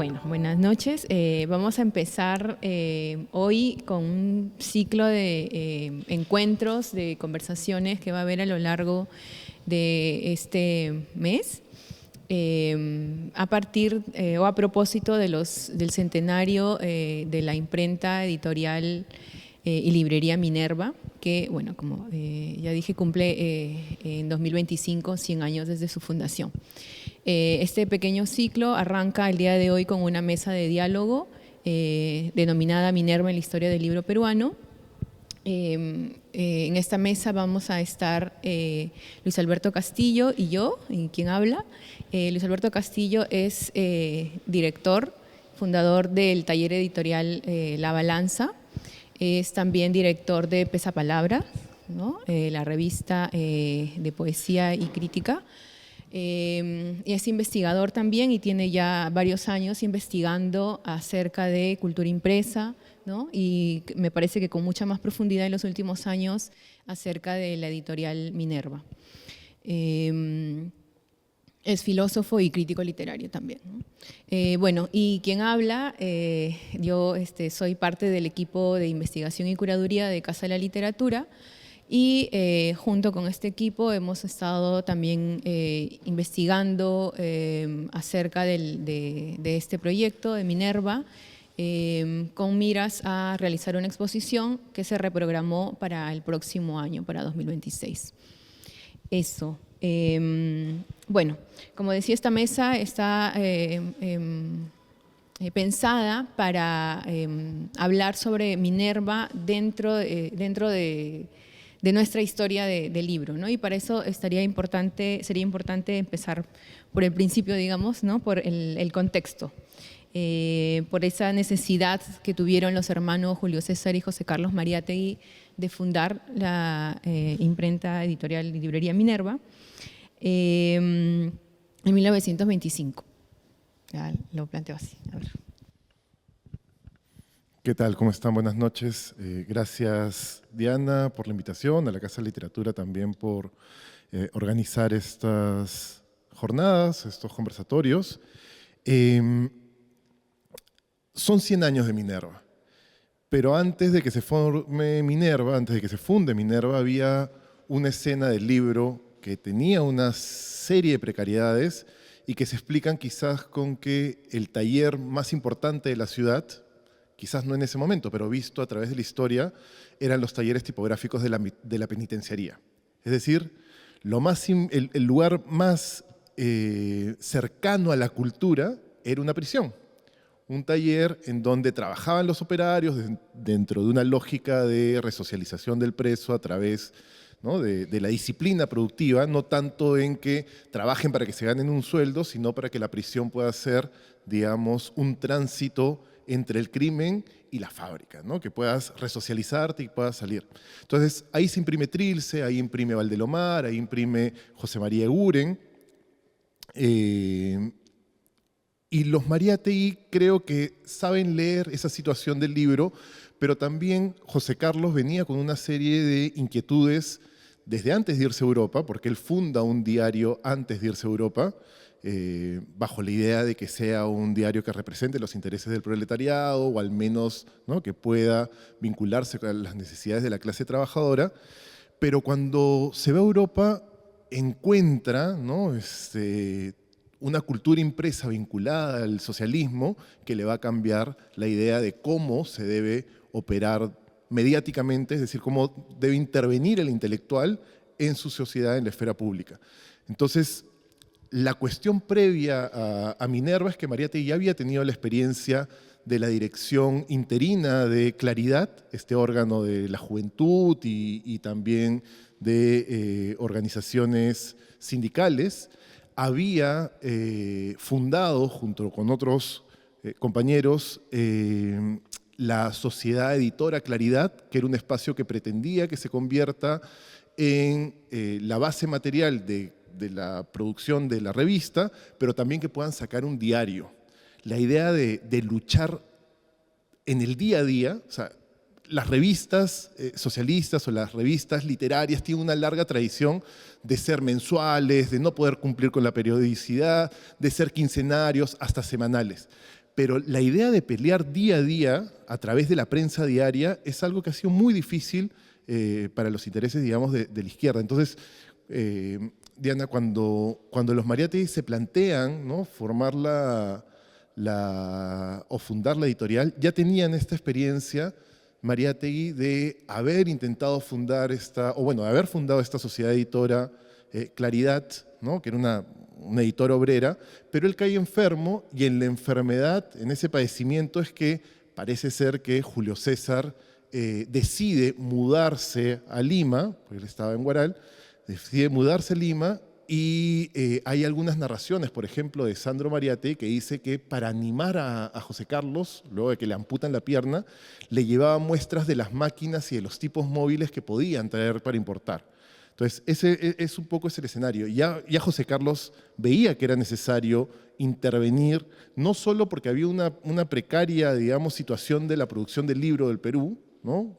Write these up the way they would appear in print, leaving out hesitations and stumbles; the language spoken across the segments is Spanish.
Bueno, buenas noches. Vamos a empezar hoy con un ciclo de encuentros, de conversaciones que va a haber a lo largo de este mes. A partir o a propósito del centenario de la imprenta editorial y librería Minerva, que, bueno, como ya dije, cumple en 2025 100 años desde su fundación. Este pequeño ciclo arranca el día de hoy con una mesa de diálogo denominada Minerva en la historia del libro peruano. En esta mesa vamos a estar Luis Alberto Castillo y yo, quien habla. Luis Alberto Castillo es director, fundador del taller editorial La Balanza. Es también director de Pesapalabra, ¿no? La revista de poesía y crítica. Y es investigador también y tiene ya varios años investigando acerca de cultura impresa, ¿no? Y me parece que con mucha más profundidad en los últimos años acerca de la editorial Minerva. Es filósofo y crítico literario también, ¿no? Bueno, y quien habla, yo soy parte del equipo de investigación y curaduría de Casa de la Literatura y junto con este equipo hemos estado también investigando acerca de este proyecto de Minerva con miras a realizar una exposición que se reprogramó para el próximo año, para 2026. Eso. Bueno, como decía, esta mesa está pensada para hablar sobre Minerva dentro de nuestra historia del libro, ¿no? Y para eso sería importante empezar por el principio, digamos, ¿no? Por el contexto, por esa necesidad que tuvieron los hermanos Julio César y José Carlos Mariátegui de fundar la imprenta editorial y librería Minerva en 1925. Ya lo planteo así. A ver. ¿Qué tal? ¿Cómo están? Buenas noches. Gracias, Diana, por la invitación, a la Casa de Literatura también por organizar estas jornadas, estos conversatorios. Son 100 años de Minerva, pero antes de que se forme Minerva, antes de que se funde Minerva, había una escena del libro que tenía una serie de precariedades y que se explican quizás con que el taller más importante de la ciudad, quizás no en ese momento, pero visto a través de la historia, eran los talleres tipográficos de la penitenciaría. Es decir, el lugar más cercano a la cultura era una prisión. Un taller en donde trabajaban los operarios dentro de una lógica de resocialización del preso a través, ¿no?, de la disciplina productiva, no tanto en que trabajen para que se ganen un sueldo, sino para que la prisión pueda ser, digamos, un tránsito entre el crimen y la fábrica, ¿no? Que puedas resocializarte y puedas salir. Entonces, ahí se imprime Trilce, ahí imprime Valdelomar, ahí imprime José María Eguren. Y los Mariátegui creo que saben leer esa situación del libro, pero también José Carlos venía con una serie de inquietudes desde antes de irse a Europa, porque él funda un diario antes de irse a Europa, bajo la idea de que sea un diario que represente los intereses del proletariado, o al menos, ¿no?, que pueda vincularse con las necesidades de la clase trabajadora. Pero cuando se va a Europa, encuentra, ¿no?, una cultura impresa vinculada al socialismo que le va a cambiar la idea de cómo se debe operar mediáticamente, es decir, cómo debe intervenir el intelectual en su sociedad, en la esfera pública. Entonces, la cuestión previa a Minerva es que Mariátegui ya había tenido la experiencia de la dirección interina de Claridad, este órgano de la juventud y también de organizaciones sindicales. Había fundado, junto con otros compañeros, la Sociedad Editora Claridad, que era un espacio que pretendía que se convierta en la base material de la producción de la revista, pero también que puedan sacar un diario. La idea de luchar en el día a día, o sea, las revistas socialistas o las revistas literarias tienen una larga tradición de ser mensuales, de no poder cumplir con la periodicidad, de ser quincenarios hasta semanales. Pero la idea de pelear día a día a través de la prensa diaria es algo que ha sido muy difícil para los intereses, digamos, de la izquierda. Entonces, Diana, cuando los Mariátegui se plantean, ¿no?, formar o fundar la editorial, ya tenían esta experiencia Mariátegui de haber intentado fundar de haber fundado esta sociedad editora Claridad, ¿no?, que era una editora obrera, pero él cae enfermo y en la enfermedad, en ese padecimiento, es que parece ser que Julio César decide mudarse a Lima, porque él estaba en Huaral, decide mudarse a Lima y hay algunas narraciones, por ejemplo, de Sandro Mariátegui, que dice que para animar a José Carlos, luego de que le amputan la pierna, le llevaba muestras de las máquinas y de los tipos móviles que podían traer para importar. Entonces, ese es un poco el escenario. Ya José Carlos veía que era necesario intervenir, no solo porque había una precaria, digamos, situación de la producción del libro del Perú, ¿no?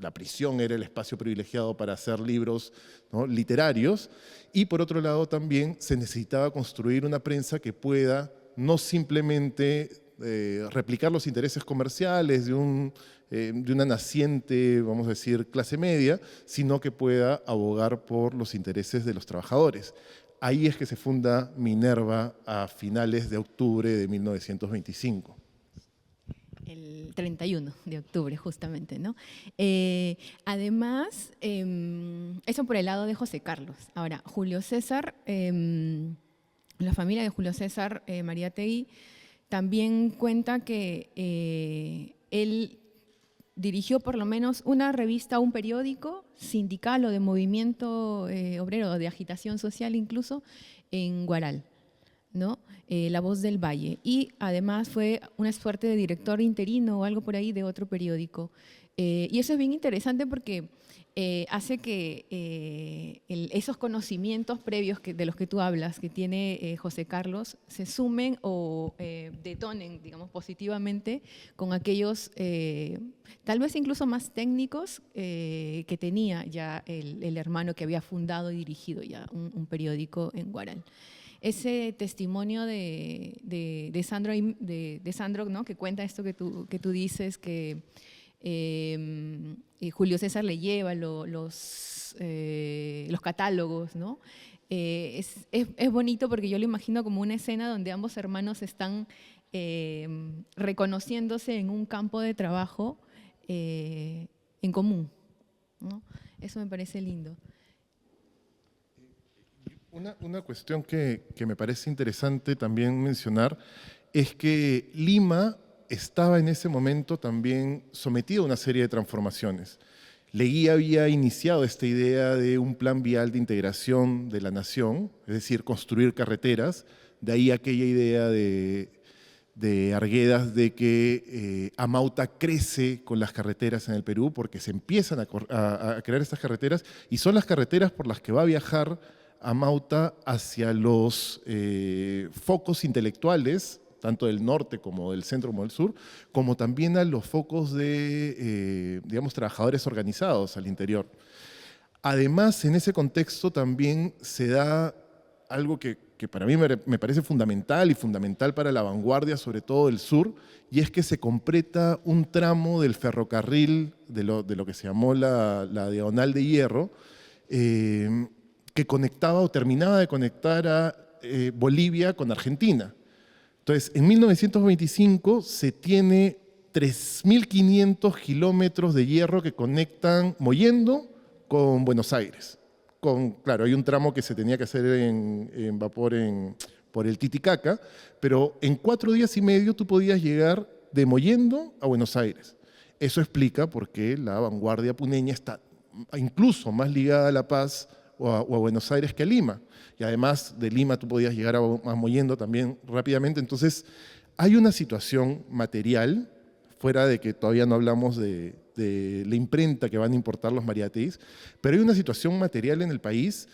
La prisión era el espacio privilegiado para hacer libros, ¿no?, literarios, y por otro lado también se necesitaba construir una prensa que pueda no simplemente replicar los intereses comerciales de una naciente, vamos a decir, clase media, sino que pueda abogar por los intereses de los trabajadores. Ahí es que se funda Minerva a finales de octubre de 1925. El 31 de octubre, justamente, ¿no? Además, eso por el lado de José Carlos. Ahora, Julio César, la familia de Julio César Mariátegui también cuenta que él dirigió por lo menos una revista, un periódico sindical o de movimiento obrero, o de agitación social incluso, en Huaral, ¿no? La Voz del Valle. Y además fue una suerte de director interino o algo por ahí de otro periódico. Y eso es bien interesante porque hace que esos conocimientos previos de los que tú hablas, que tiene José Carlos, se sumen o detonen, digamos, positivamente con aquellos, tal vez incluso más técnicos que tenía ya el hermano que había fundado y dirigido ya un periódico en Huaral. Ese testimonio de Sandro, ¿no?, que cuenta esto que tú dices, que Julio César le lleva los catálogos, ¿no? Es bonito porque yo lo imagino como una escena donde ambos hermanos están reconociéndose en un campo de trabajo en común, ¿no? Eso me parece lindo. Una cuestión que me parece interesante también mencionar es que Lima estaba en ese momento también sometido a una serie de transformaciones. Leguía había iniciado esta idea de un plan vial de integración de la nación, es decir, construir carreteras, de ahí aquella idea de Arguedas de que Amauta crece con las carreteras en el Perú porque se empiezan a crear estas carreteras y son las carreteras por las que va a viajar Amauta hacia los focos intelectuales, tanto del norte como del centro como del sur, como también a los focos de, digamos, trabajadores organizados al interior. Además, en ese contexto también se da algo que para mí me parece fundamental y fundamental para la vanguardia, sobre todo del sur, y es que se completa un tramo del ferrocarril, de lo que se llamó la Diagonal de Hierro, que conectaba o terminaba de conectar a Bolivia con Argentina. Entonces, en 1925 se tiene 3.500 kilómetros de hierro que conectan Mollendo con Buenos Aires. Claro, hay un tramo que se tenía que hacer en vapor por el Titicaca, pero en 4 días y medio tú podías llegar de Mollendo a Buenos Aires. Eso explica por qué la vanguardia puneña está incluso más ligada a La Paz o a Buenos Aires que a Lima. Y además de Lima tú podías llegar a Mollendo también rápidamente. Entonces hay una situación material, fuera de que todavía no hablamos de la imprenta que van a importar los Mariáteguis, pero hay una situación material en el país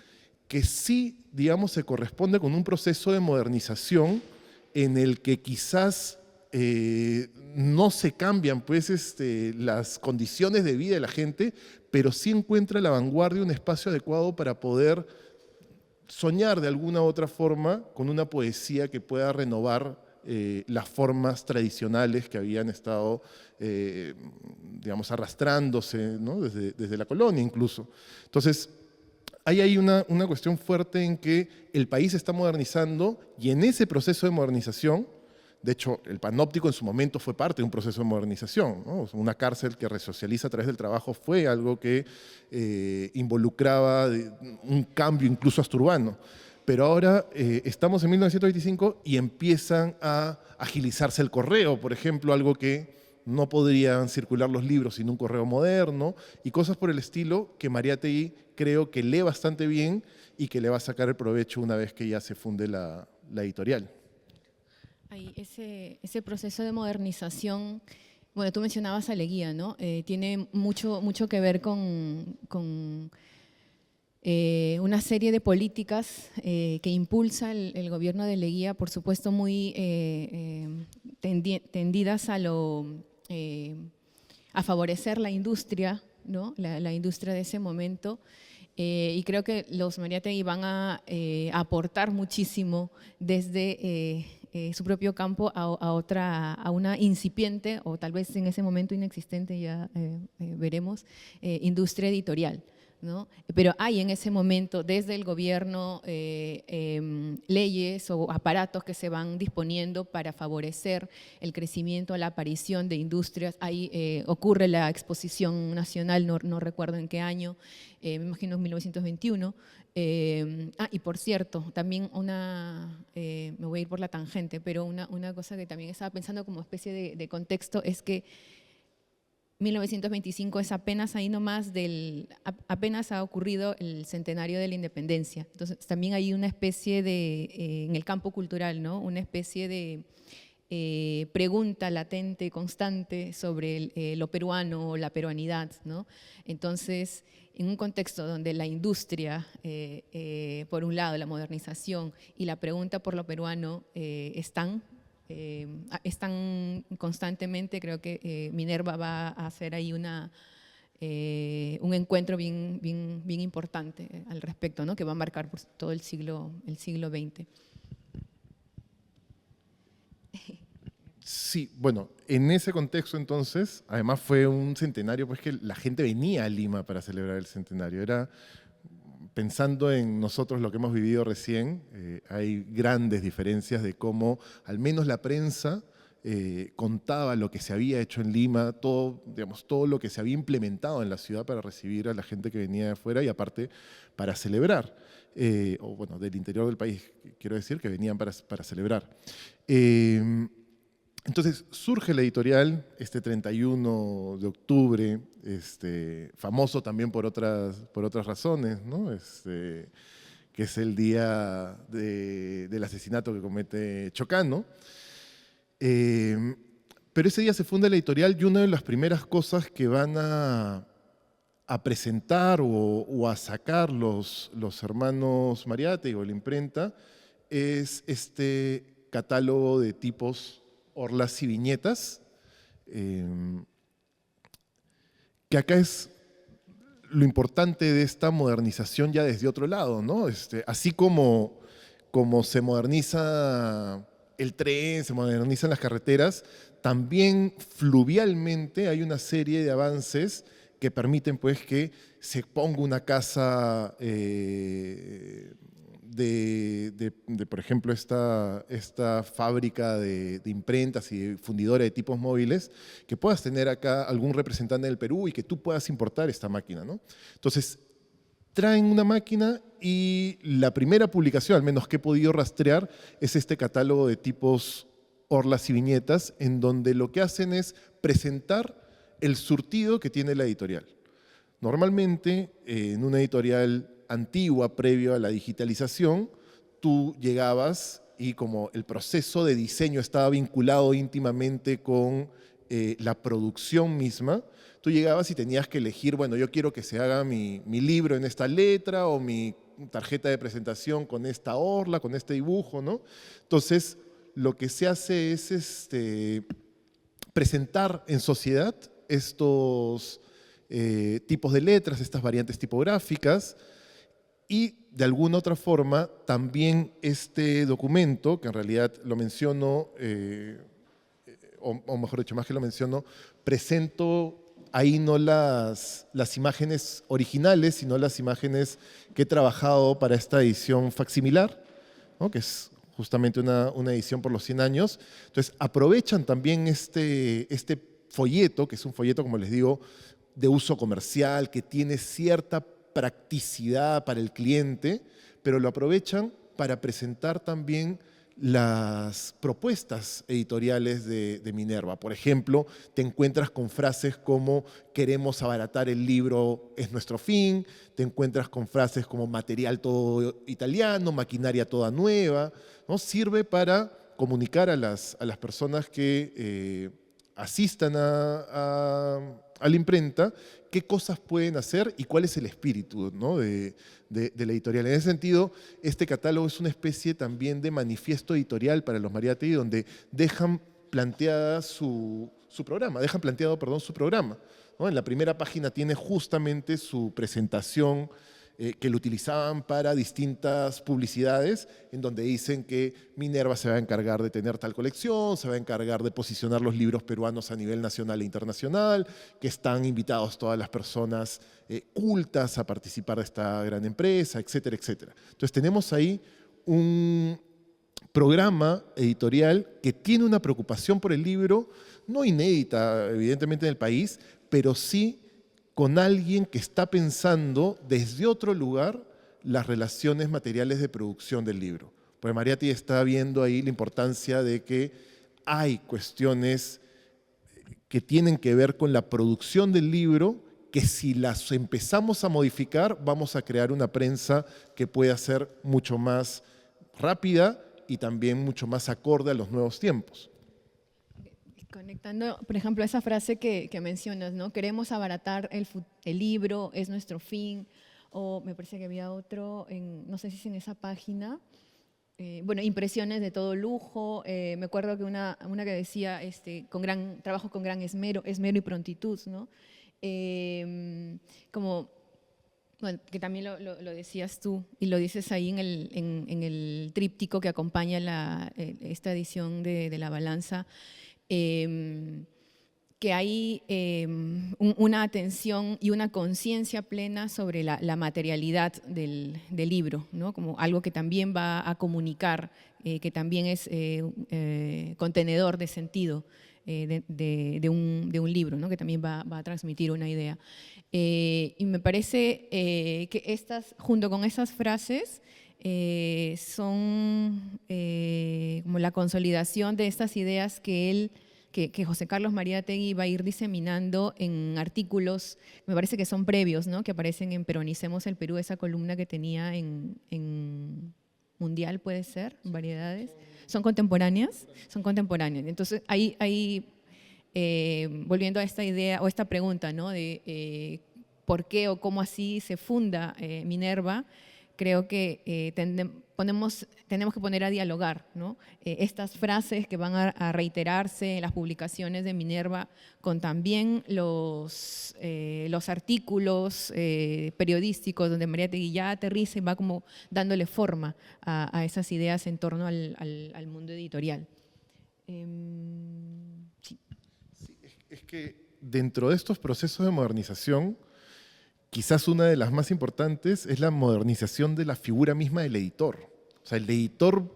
que sí, digamos, se corresponde con un proceso de modernización en el que quizás no se cambian pues, las condiciones de vida de la gente, pero sí encuentra la vanguardia un espacio adecuado para poder soñar de alguna u otra forma con una poesía que pueda renovar las formas tradicionales que habían estado, digamos, arrastrándose, ¿no? desde la colonia incluso. Entonces, hay ahí una cuestión fuerte en que el país se está modernizando y en ese proceso de modernización, de hecho, el Panóptico en su momento fue parte de un proceso de modernización, ¿no? O sea, una cárcel que resocializa a través del trabajo fue algo que involucraba un cambio incluso hasta urbano. Pero ahora estamos en 1925 y empiezan a agilizarse el correo, por ejemplo, algo que no podrían circular los libros sin un correo moderno y cosas por el estilo que Mariátegui creo que lee bastante bien y que le va a sacar el provecho una vez que ya se funde la editorial. Ahí, ese proceso de modernización, bueno, tú mencionabas a Leguía, ¿no? Tiene mucho que ver con una serie de políticas que impulsa el gobierno de Leguía, por supuesto muy tendidas a favorecer la industria, ¿no? La industria de ese momento. Y creo que los Mariátegui van a aportar muchísimo desde su propio campo a una incipiente, o tal vez en ese momento inexistente, ya veremos, industria editorial, ¿no? Pero hay en ese momento desde el gobierno leyes o aparatos que se van disponiendo para favorecer el crecimiento, la aparición de industrias. Ahí ocurre la exposición nacional, no recuerdo en qué año, me imagino en 1921. Y por cierto, también me voy a ir por la tangente, pero una cosa que también estaba pensando como especie de contexto es que 1925 es apenas ahí nomás apenas ha ocurrido el centenario de la independencia. Entonces también hay una especie de, en el campo cultural, ¿no? Una especie de pregunta latente, constante sobre lo peruano o la peruanidad, ¿no? Entonces, en un contexto donde la industria, por un lado, la modernización y la pregunta por lo peruano están constantemente, creo que Minerva va a hacer ahí un encuentro bien importante al respecto, ¿no? Que va a marcar por todo el siglo XX. Sí, bueno, en ese contexto entonces, además fue un centenario, pues que la gente venía a Lima para celebrar el centenario. Era, pensando en nosotros lo que hemos vivido recién, hay grandes diferencias de cómo al menos la prensa contaba lo que se había hecho en Lima, todo, digamos, todo lo que se había implementado en la ciudad para recibir a la gente que venía de afuera y aparte para celebrar, o bueno, del interior del país, quiero decir, que venían para celebrar. Entonces surge la editorial este 31 de octubre, famoso también por otras razones, ¿no? Que es el día del asesinato que comete Chocano. Pero ese día se funda la editorial y una de las primeras cosas que van a presentar o a sacar los hermanos Mariátegui o la imprenta es este catálogo de tipos orlas y viñetas, que acá es lo importante de esta modernización ya desde otro lado, ¿no? Así como se moderniza el tren, se modernizan las carreteras, también fluvialmente hay una serie de avances que permiten pues que se ponga una casa por ejemplo, esta fábrica de imprentas y fundidora de tipos móviles, que puedas tener acá algún representante del Perú y que tú puedas importar esta máquina, ¿no? Entonces, traen una máquina y la primera publicación, al menos que he podido rastrear, es este catálogo de tipos orlas y viñetas, en donde lo que hacen es presentar el surtido que tiene la editorial. Normalmente, en una editorial antigua, previo a la digitalización, tú llegabas y como el proceso de diseño estaba vinculado íntimamente con la producción misma, tú llegabas y tenías que elegir, bueno, yo quiero que se haga mi libro en esta letra o mi tarjeta de presentación con esta orla, con este dibujo, ¿no? Entonces, lo que se hace es presentar en sociedad estos tipos de letras, estas variantes tipográficas, y de alguna otra forma, también este documento, que en realidad lo menciono, o mejor dicho, más que lo menciono, presento ahí no las imágenes originales, sino las imágenes que he trabajado para esta edición facsimilar, ¿no? Que es justamente una edición por los 100 años. Entonces, aprovechan también este folleto, que es un folleto, como les digo, de uso comercial, que tiene cierta practicidad para el cliente, pero lo aprovechan para presentar también las propuestas editoriales de Minerva. Por ejemplo, te encuentras con frases como queremos abaratar el libro, es nuestro fin, te encuentras con frases como material todo italiano, maquinaria toda nueva, ¿no? Sirve para comunicar a las personas que asistan a la imprenta qué cosas pueden hacer y cuál es el espíritu, ¿no? de la editorial. En ese sentido, este catálogo es una especie también de manifiesto editorial para los Mariátegui, donde dejan planteado su programa, ¿no? En la primera página tiene justamente su presentación que lo utilizaban para distintas publicidades, en donde dicen que Minerva se va a encargar de tener tal colección, se va a encargar de posicionar los libros peruanos a nivel nacional e internacional, que están invitados todas las personas cultas a participar de esta gran empresa, etcétera, etcétera. Entonces tenemos ahí un programa editorial que tiene una preocupación por el libro, no inédita evidentemente en el país, pero sí con alguien que está pensando desde otro lugar las relaciones materiales de producción del libro. Porque Mariátegui está viendo ahí la importancia de que hay cuestiones que tienen que ver con la producción del libro, que si las empezamos a modificar, vamos a crear una prensa que pueda ser mucho más rápida y también mucho más acorde a los nuevos tiempos. Conectando, por ejemplo, esa frase que mencionas, ¿no? Queremos abaratar el libro, es nuestro fin, o me parece que había otro, no sé si es en esa página, bueno, impresiones de todo lujo, me acuerdo que una que decía, trabajo con gran esmero y prontitud, ¿no? Como, bueno, que también lo decías tú y lo dices ahí en el tríptico que acompaña esta edición de La Balanza, que hay una atención y una conciencia plena sobre la materialidad del libro, ¿no? Como algo que también va a comunicar, que también es contenedor de sentido de un libro, ¿no? Que también va a transmitir una idea. Y me parece que junto con esas frases, son como la consolidación de estas ideas que José Carlos Mariátegui va a ir diseminando en artículos, me parece que son previos, ¿no? Que aparecen en Peronicemos el Perú, esa columna que tenía en Mundial, puede ser, Variedades. ¿Son contemporáneas? Son contemporáneas. Entonces, ahí volviendo a esta idea o esta pregunta, ¿no? De por qué o cómo así se funda Minerva, creo que tenemos que poner a dialogar, ¿no? Estas frases que van a reiterarse en las publicaciones de Minerva con también los artículos periodísticos donde Mariátegui ya aterriza y va como dándole forma a esas ideas en torno al mundo editorial. Sí. Sí, es que dentro de estos procesos de modernización, quizás una de las más importantes es la modernización de la figura misma del editor. O sea, el editor,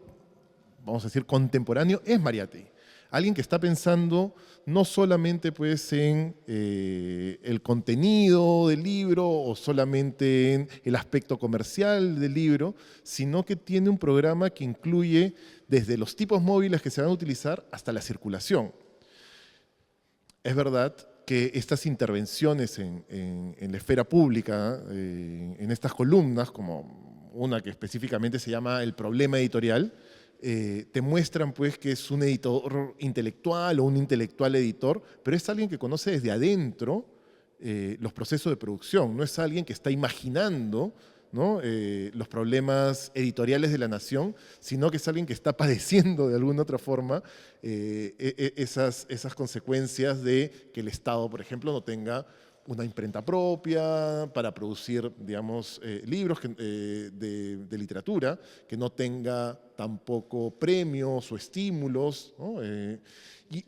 vamos a decir, contemporáneo es Mariátegui. Alguien que está pensando no solamente pues, en el contenido del libro o solamente en el aspecto comercial del libro, sino que tiene un programa que incluye desde los tipos móviles que se van a utilizar hasta la circulación. Es verdad que estas intervenciones en la esfera pública, en estas columnas, como una que específicamente se llama El problema editorial, te muestran pues, que es un editor intelectual o un intelectual editor, pero es alguien que conoce desde adentro los procesos de producción, no es alguien que está imaginando, ¿no? Los problemas editoriales de la nación, sino que es alguien que está padeciendo de alguna otra forma esas consecuencias de que el Estado, por ejemplo, no tenga una imprenta propia, para producir, digamos, libros de literatura, que no tenga tampoco premios o estímulos, ¿no? Y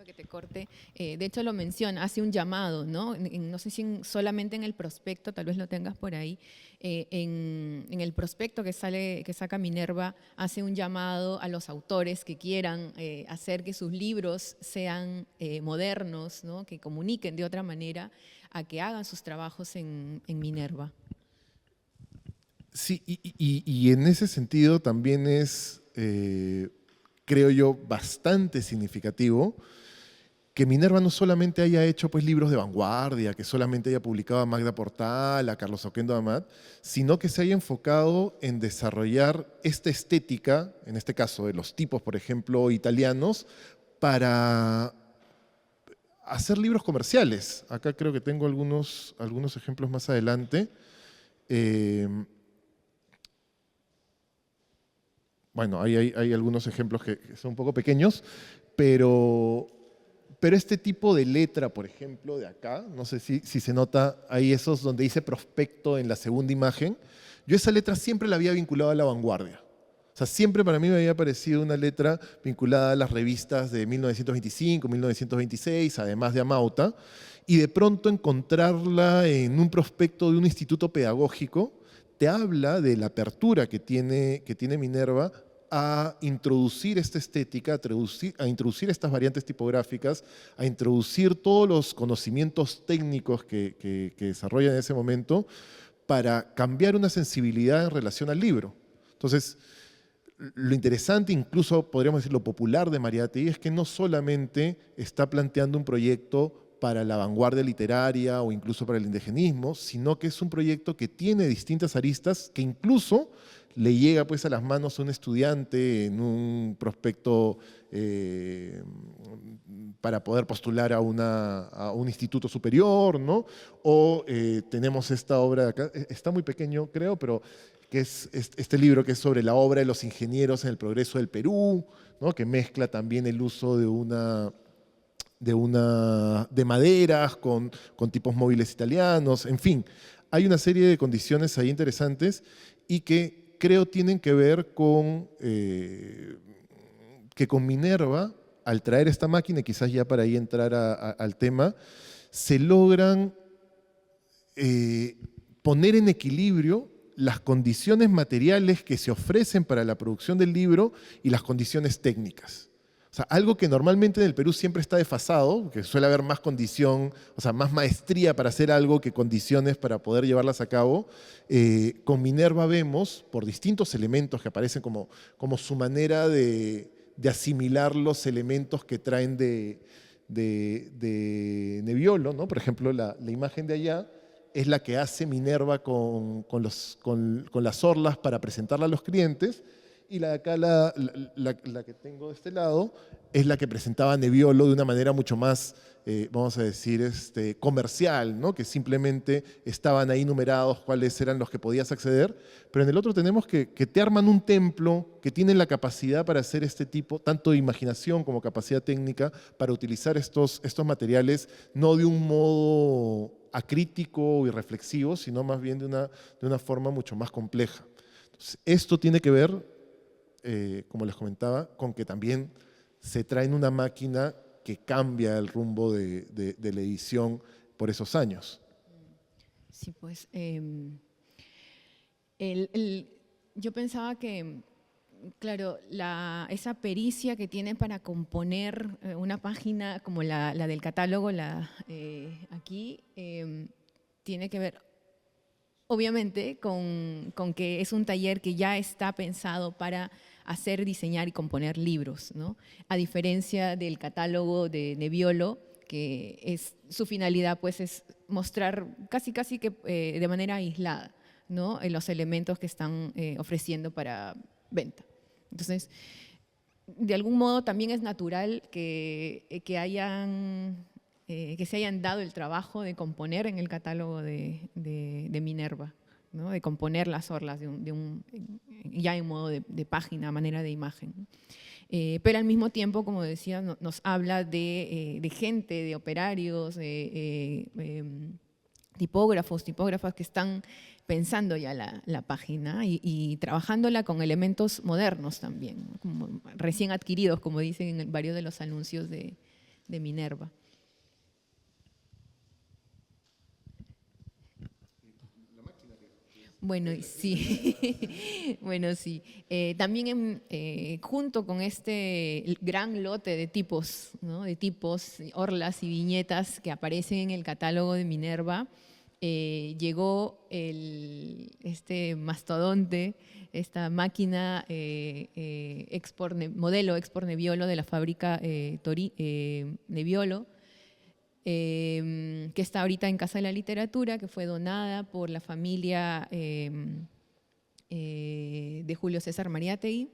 Que te corte, de hecho lo menciona, hace un llamado, ¿no? No sé si solamente en el prospecto, tal vez lo tengas por ahí, en el prospecto que saca Minerva, hace un llamado a los autores que quieran hacer que sus libros sean modernos, ¿no? Que comuniquen de otra manera, a que hagan sus trabajos en Minerva. sí, y en ese sentido también es, creo yo, bastante significativo que Minerva no solamente haya hecho pues, libros de vanguardia, que solamente haya publicado a Magda Portal, a Carlos Oquendo Amat, sino que se haya enfocado en desarrollar esta estética, en este caso de los tipos, por ejemplo, italianos, para hacer libros comerciales. Acá creo que tengo algunos ejemplos más adelante. Eh, bueno, hay algunos ejemplos que son un poco pequeños, pero este tipo de letra, por ejemplo, de acá, no sé si se nota, hay esos donde dice prospecto en la segunda imagen, yo esa letra siempre la había vinculado a la vanguardia. O sea, siempre para mí me había parecido una letra vinculada a las revistas de 1925, 1926, además de Amauta, y de pronto encontrarla en un prospecto de un instituto pedagógico te habla de la apertura que tiene Minerva a introducir esta estética, a introducir estas variantes tipográficas, a introducir todos los conocimientos técnicos que desarrolla en ese momento para cambiar una sensibilidad en relación al libro. Entonces, lo interesante, incluso podríamos decir lo popular de Mariátegui, es que no solamente está planteando un proyecto para la vanguardia literaria o incluso para el indigenismo, sino que es un proyecto que tiene distintas aristas que incluso le llega pues a las manos a un estudiante en un prospecto para poder postular a un instituto superior, ¿no? O tenemos esta obra de acá, está muy pequeño creo, pero que es este libro que es sobre la obra de los ingenieros en el progreso del Perú, ¿no? Que mezcla también el uso de maderas con tipos móviles italianos, en fin, hay una serie de condiciones ahí interesantes y que creo tienen que ver con que con Minerva, al traer esta máquina, y quizás ya para ahí entrar al tema, se logran poner en equilibrio las condiciones materiales que se ofrecen para la producción del libro y las condiciones técnicas. O sea, algo que normalmente en el Perú siempre está desfasado, que suele haber más condición, o sea, más maestría para hacer algo que condiciones para poder llevarlas a cabo. Con Minerva vemos, por distintos elementos que aparecen como su manera de asimilar los elementos que traen de Nebbiolo, ¿no? Por ejemplo, la imagen de allá es la que hace Minerva con las orlas para presentarla a los clientes, y la de acá, la que tengo de este lado, es la que presentaba Nebbiolo de una manera mucho más, vamos a decir, comercial, ¿no? Que simplemente estaban ahí numerados cuáles eran los que podías acceder, pero en el otro tenemos que te arman un templo, que tienen la capacidad para hacer este tipo, tanto de imaginación como capacidad técnica, para utilizar estos materiales, no de un modo acrítico y reflexivo, sino más bien de una forma mucho más compleja. Entonces, esto tiene que ver, como les comentaba, con que también se traen una máquina que cambia el rumbo de la edición por esos años. Sí, pues yo pensaba que, claro, esa pericia que tiene para componer una página como la del catálogo, aquí, tiene que ver, obviamente, con que es un taller que ya está pensado para hacer, diseñar y componer libros, ¿no? A diferencia del catálogo de Nebbiolo, que su finalidad pues, es mostrar casi que de manera aislada, ¿no? Los elementos que están ofreciendo para venta. Entonces, de algún modo también es natural que se hayan dado el trabajo de componer en el catálogo de Minerva, ¿no? De componer las orlas ya en modo de página, manera de imagen. Pero al mismo tiempo, como decía, nos habla de gente, de operarios, tipógrafos, tipógrafas que están pensando ya la página y trabajándola con elementos modernos también, ¿no? Como recién adquiridos, como dicen en varios de los anuncios de Minerva. Bueno, sí, bueno, sí. También junto con este gran lote de tipos, ¿no? De tipos, orlas y viñetas que aparecen en el catálogo de Minerva, llegó este mastodonte, esta máquina modelo Export Nebbiolo de la fábrica Nebbiolo, que está ahorita en Casa de la Literatura, que fue donada por la familia de Julio César Mariátegui.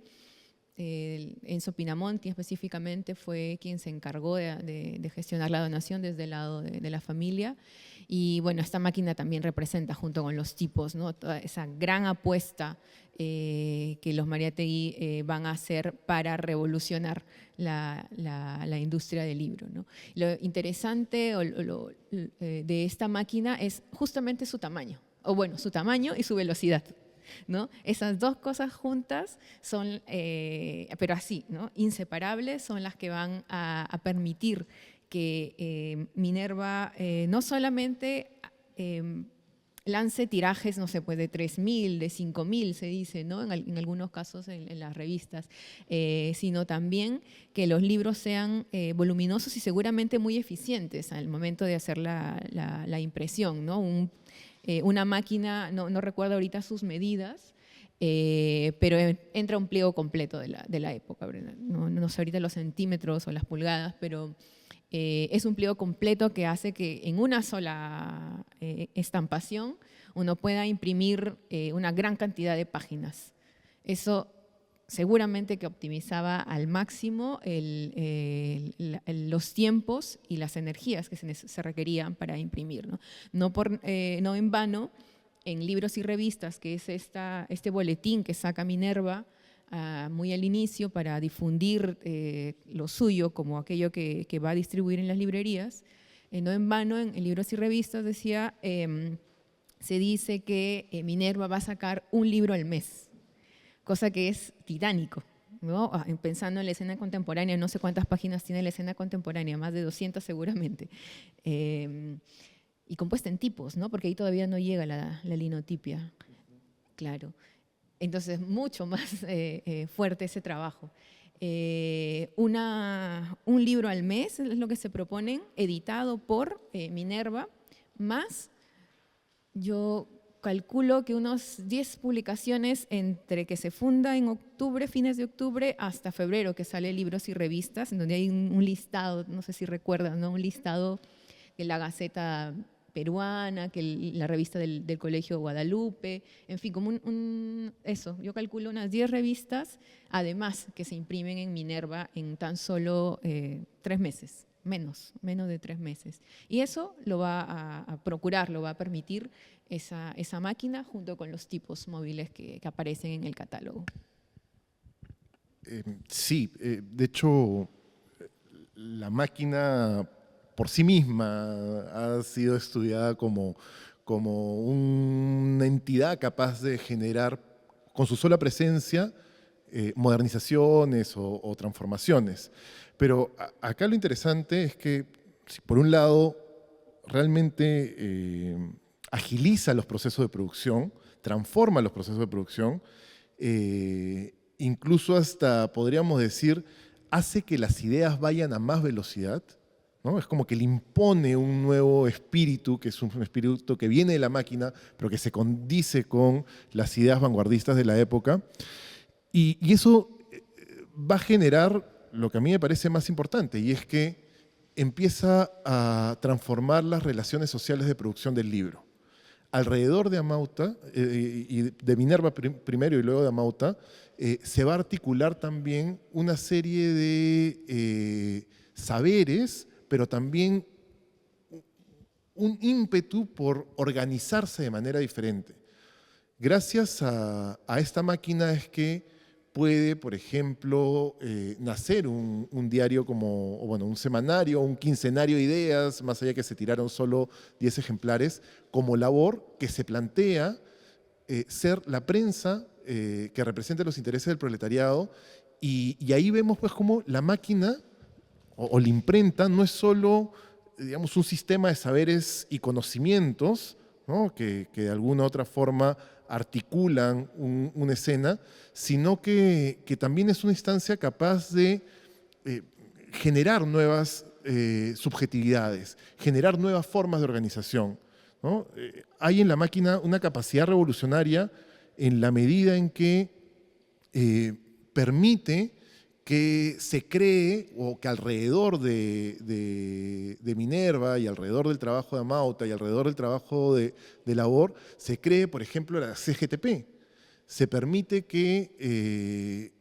Enzo Pinamonti específicamente fue quien se encargó de gestionar la donación desde el lado de la familia. Y bueno, esta máquina también representa, junto con los tipos, ¿no? Toda esa gran apuesta que los Mariátegui van a hacer para revolucionar la industria del libro, ¿no? Lo interesante de esta máquina es justamente su tamaño, o bueno, su tamaño y su velocidad, ¿no? Esas dos cosas juntas son, pero así, ¿no? Inseparables, son las que van a permitir que Minerva no solamente lance tirajes, no sé, pues de 3.000, de 5.000 se dice, ¿no? En algunos casos en las revistas, sino también que los libros sean voluminosos y seguramente muy eficientes al momento de hacer la impresión, ¿no? Una máquina, no recuerdo ahorita sus medidas, pero entra un pliego completo de la época, ¿verdad? No sé ahorita los centímetros o las pulgadas, pero es un pliego completo que hace que en una sola estampación uno pueda imprimir una gran cantidad de páginas. Eso seguramente que optimizaba al máximo los tiempos y las energías que se requerían para imprimir, ¿no? No en vano, en Libros y Revistas, que es este boletín que saca Minerva muy al inicio para difundir lo suyo como aquello que va a distribuir en las librerías, no en vano en Libros y Revistas decía, se dice que Minerva va a sacar un libro al mes, cosa que es titánico, ¿no? Pensando en la escena contemporánea, no sé cuántas páginas tiene la escena contemporánea, más de 200 seguramente, y compuesta en tipos, ¿no? Porque ahí todavía no llega la linotipia, claro. Entonces, mucho más fuerte ese trabajo. Un libro al mes es lo que se proponen, editado por Minerva, más yo calculo que unos 10 publicaciones entre que se funda en octubre, fines de octubre, hasta febrero, que sale Libros y Revistas, en donde hay un listado, no sé si recuerdan, ¿no? Un listado de la Gaceta peruana, que la revista del Colegio Guadalupe, en fin, como eso, yo calculo unas 10 revistas, además que se imprimen en Minerva en tan solo 3 meses, menos de 3 meses. Y eso lo va a procurar, lo va a permitir esa máquina junto con los tipos móviles que aparecen en el catálogo. Sí, de hecho, la máquina por sí misma ha sido estudiada como una entidad capaz de generar con su sola presencia modernizaciones o transformaciones. Pero acá lo interesante es que, si por un lado, realmente agiliza los procesos de producción, transforma los procesos de producción, incluso hasta, podríamos decir, hace que las ideas vayan a más velocidad, ¿no? Es como que le impone un nuevo espíritu, que es un espíritu que viene de la máquina, pero que se condice con las ideas vanguardistas de la época. Y eso va a generar lo que a mí me parece más importante, y es que empieza a transformar las relaciones sociales de producción del libro. Alrededor de Amauta, y de Minerva primero y luego de Amauta, se va a articular también una serie de saberes, pero también un ímpetu por organizarse de manera diferente. Gracias a esta máquina es que puede, por ejemplo, nacer un diario como, o bueno, un semanario, un quincenario de ideas, más allá que se tiraron solo 10 ejemplares, como labor que se plantea ser la prensa que represente los intereses del proletariado, y ahí vemos pues cómo la máquina o la imprenta no es solo, digamos, un sistema de saberes y conocimientos, ¿no? que de alguna u otra forma articulan una escena, sino que también es una instancia capaz de generar nuevas subjetividades, generar nuevas formas de organización, ¿no? Hay en la máquina una capacidad revolucionaria en la medida en que permite que se cree, o que alrededor de Minerva y alrededor del trabajo de Amauta y alrededor del trabajo de Labor, se cree, por ejemplo, la CGTP. Se permite que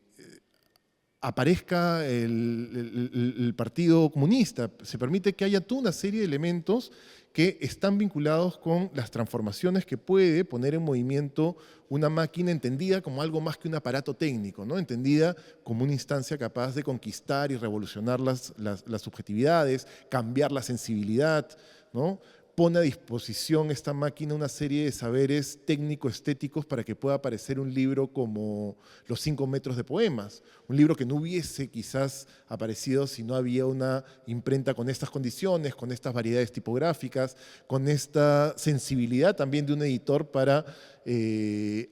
aparezca el Partido Comunista, se permite que haya toda una serie de elementos que están vinculados con las transformaciones que puede poner en movimiento una máquina entendida como algo más que un aparato técnico, ¿no? Entendida como una instancia capaz de conquistar y revolucionar las subjetividades, cambiar la sensibilidad, ¿no? Pone a disposición esta máquina una serie de saberes técnico-estéticos para que pueda aparecer un libro como Los 5 metros de poemas, un libro que no hubiese quizás aparecido si no había una imprenta con estas condiciones, con estas variedades tipográficas, con esta sensibilidad también de un editor para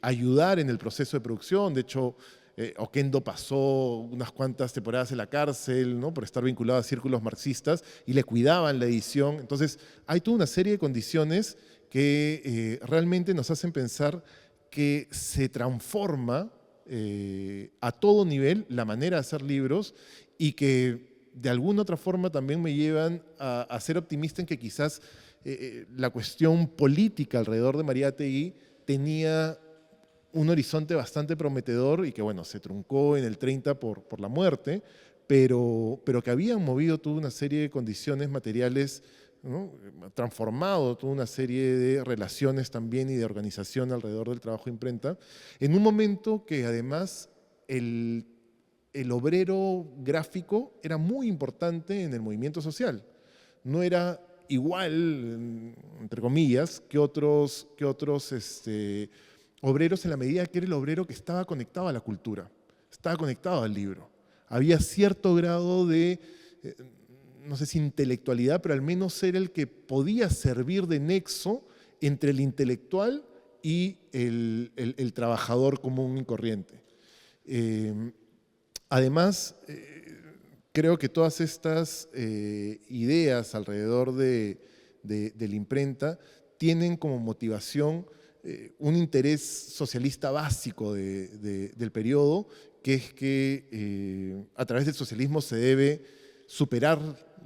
ayudar en el proceso de producción. De hecho, Oquendo pasó unas cuantas temporadas en la cárcel, ¿no? Por estar vinculado a círculos marxistas, y le cuidaban la edición. Entonces, hay toda una serie de condiciones que realmente nos hacen pensar que se transforma a todo nivel la manera de hacer libros, y que de alguna otra forma también me llevan a ser optimista en que quizás la cuestión política alrededor de Mariátegui tenía un horizonte bastante prometedor, y que bueno, se truncó en el 30 por la muerte, pero que habían movido toda una serie de condiciones materiales, ¿no? Transformado toda una serie de relaciones también y de organización alrededor del trabajo de imprenta, en un momento que además el obrero gráfico era muy importante en el movimiento social. No era igual, entre comillas, que otros obreros, en la medida que era el obrero que estaba conectado a la cultura, estaba conectado al libro. Había cierto grado de, no sé si intelectualidad, pero al menos era el que podía servir de nexo entre el intelectual y el trabajador común y corriente. Además, creo que todas estas ideas alrededor de la imprenta tienen como motivación un interés socialista básico del periodo, que es que a través del socialismo se debe superar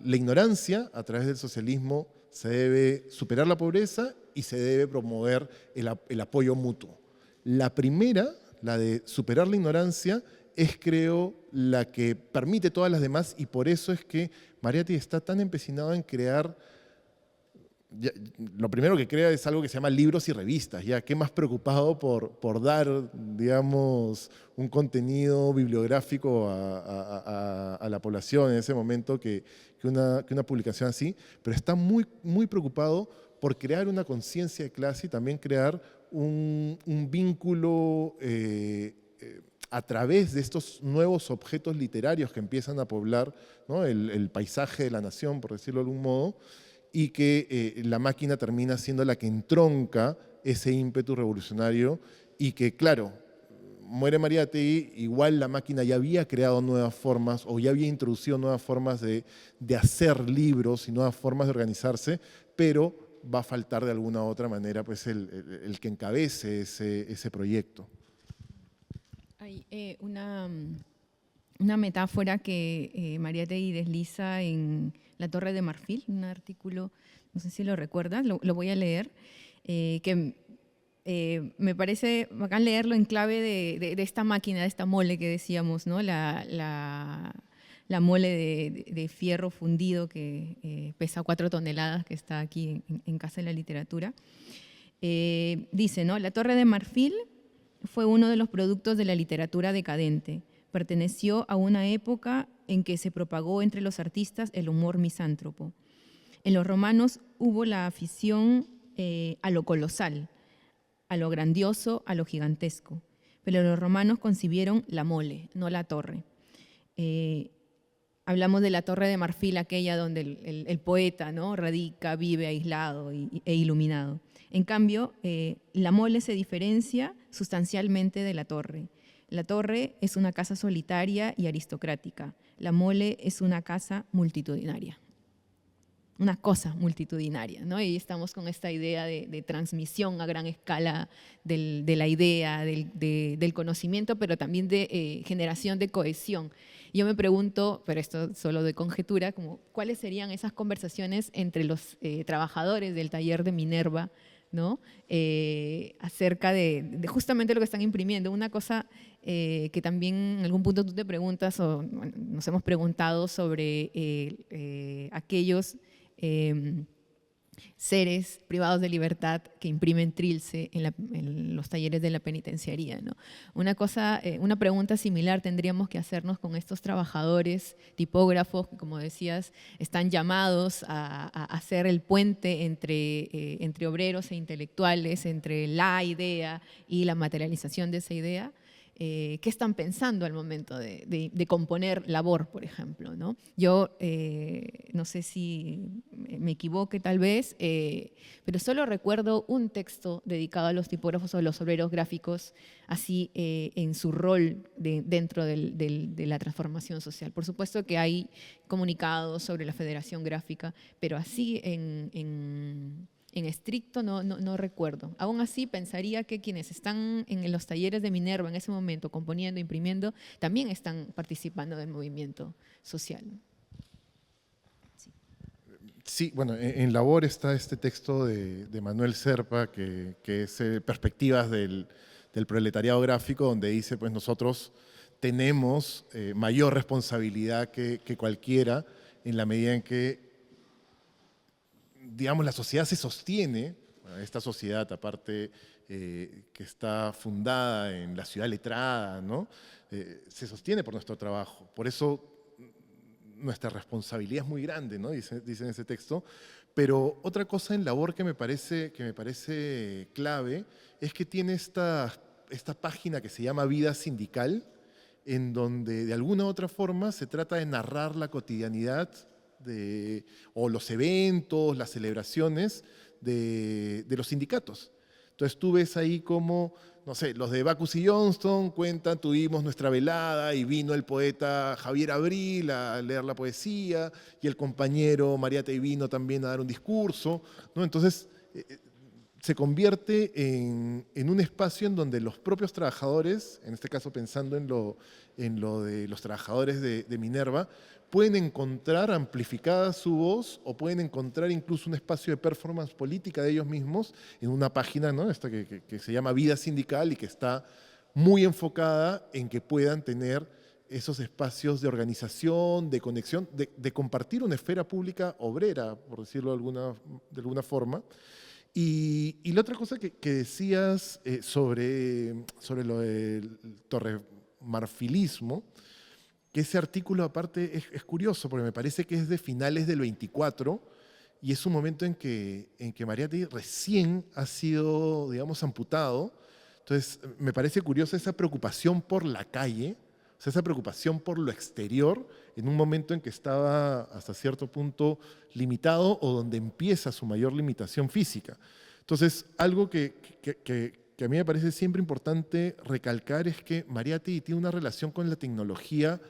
la ignorancia, a través del socialismo se debe superar la pobreza y se debe promover el apoyo mutuo. La primera, la de superar la ignorancia, es, creo, la que permite todas las demás, y por eso es que Mariátegui está tan empecinado en crear. Lo primero que crea es algo que se llama libros y revistas, ya, qué más preocupado por dar, digamos, un contenido bibliográfico a la población en ese momento que una publicación así, pero está muy, muy preocupado por crear una conciencia de clase y también crear un vínculo a través de estos nuevos objetos literarios que empiezan a poblar, ¿no? el paisaje de la nación, por decirlo de algún modo, y que la máquina termina siendo la que entronca ese ímpetu revolucionario, y que, claro, muere Mariátegui, igual la máquina ya había creado nuevas formas, o ya había introducido nuevas formas de hacer libros y nuevas formas de organizarse, pero va a faltar de alguna u otra manera pues, el que encabece ese proyecto. Hay una metáfora que Mariátegui desliza en La Torre de Marfil, un artículo, no sé si lo recuerdas, lo voy a leer, que me parece bacán leerlo en clave de esta máquina, de esta mole que decíamos, ¿no? La mole de fierro fundido que pesa 4 toneladas, que está aquí en Casa de la Literatura. Dice, ¿no? La Torre de Marfil fue uno de los productos de la literatura decadente. Perteneció a una época en que se propagó entre los artistas el humor misántropo. En los romanos hubo la afición a lo colosal, a lo grandioso, a lo gigantesco. Pero los romanos concibieron la mole, no la torre. Hablamos de la Torre de Marfil, aquella donde el poeta, ¿no?, radica, vive aislado e iluminado. En cambio, la mole se diferencia sustancialmente de la torre. La torre es una casa solitaria y aristocrática. La mole es una casa multitudinaria. Una cosa multitudinaria, ¿no? Y estamos con esta idea de transmisión a gran escala de la idea, del conocimiento, pero también de generación de cohesión. Yo me pregunto, pero esto solo de conjetura, como, ¿cuáles serían esas conversaciones entre los trabajadores del taller de Minerva, ¿no? Acerca de justamente lo que están imprimiendo? Una cosa que también en algún punto tú te preguntas, o bueno, nos hemos preguntado sobre aquellos seres privados de libertad que imprimen Trilce en los talleres de la penitenciaría, ¿no? Una pregunta similar tendríamos que hacernos con estos trabajadores tipógrafos que, como decías, están llamados a hacer el puente entre obreros e intelectuales, entre la idea y la materialización de esa idea. ¿Qué están pensando al momento de componer labor, por ejemplo, ¿no? Yo no sé si me equivoque tal vez, pero solo recuerdo un texto dedicado a los tipógrafos o a los obreros gráficos, así en su rol dentro de la transformación social. Por supuesto que hay comunicados sobre la Federación Gráfica, pero así en estricto no recuerdo. Aún así, pensaría que quienes están en los talleres de Minerva en ese momento, componiendo, imprimiendo, también están participando del movimiento social. Sí, Sí, bueno, en Labor está este texto de Manuel Serpa, que es Perspectivas del proletariado gráfico, donde dice, pues nosotros tenemos mayor responsabilidad que cualquiera en la medida en que, digamos, la sociedad se sostiene, esta sociedad aparte que está fundada en la ciudad letrada, ¿no? Se sostiene por nuestro trabajo. Por eso nuestra responsabilidad es muy grande, ¿no? Dice en ese texto. Pero otra cosa en Labor que me parece clave es que tiene esta página que se llama Vida Sindical, en donde de alguna u otra forma se trata de narrar la cotidianidad o los eventos, las celebraciones de los sindicatos. Entonces tú ves ahí como, no sé, los de Bacchus y Johnston cuentan, tuvimos nuestra velada y vino el poeta Javier Abril a leer la poesía y el compañero Mariátegui vino también a dar un discurso, ¿no? Entonces se convierte en un espacio en donde los propios trabajadores, en este caso pensando en lo de los trabajadores de Minerva, pueden encontrar amplificada su voz o pueden encontrar incluso un espacio de performance política de ellos mismos en una página, ¿no?, esta que se llama Vida Sindical y que está muy enfocada en que puedan tener esos espacios de organización, de conexión, de compartir una esfera pública obrera, por decirlo de alguna forma. Y la otra cosa que decías sobre lo del torremarfilismo, que ese artículo aparte es curioso, porque me parece que es de finales del 24 y es un momento en que Mariátegui recién ha sido, digamos, amputado. Entonces, me parece curiosa esa preocupación por la calle, o sea, esa preocupación por lo exterior, en un momento en que estaba hasta cierto punto limitado o donde empieza su mayor limitación física. Entonces, algo que a mí me parece siempre importante recalcar es que Mariátegui tiene una relación con la tecnología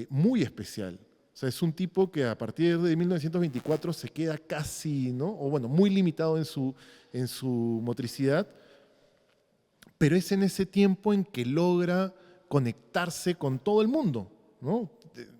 muy especial. O sea, es un tipo que a partir de 1924 se queda casi, ¿no?, o bueno, muy limitado en su motricidad, pero es en ese tiempo en que logra conectarse con todo el mundo, ¿no?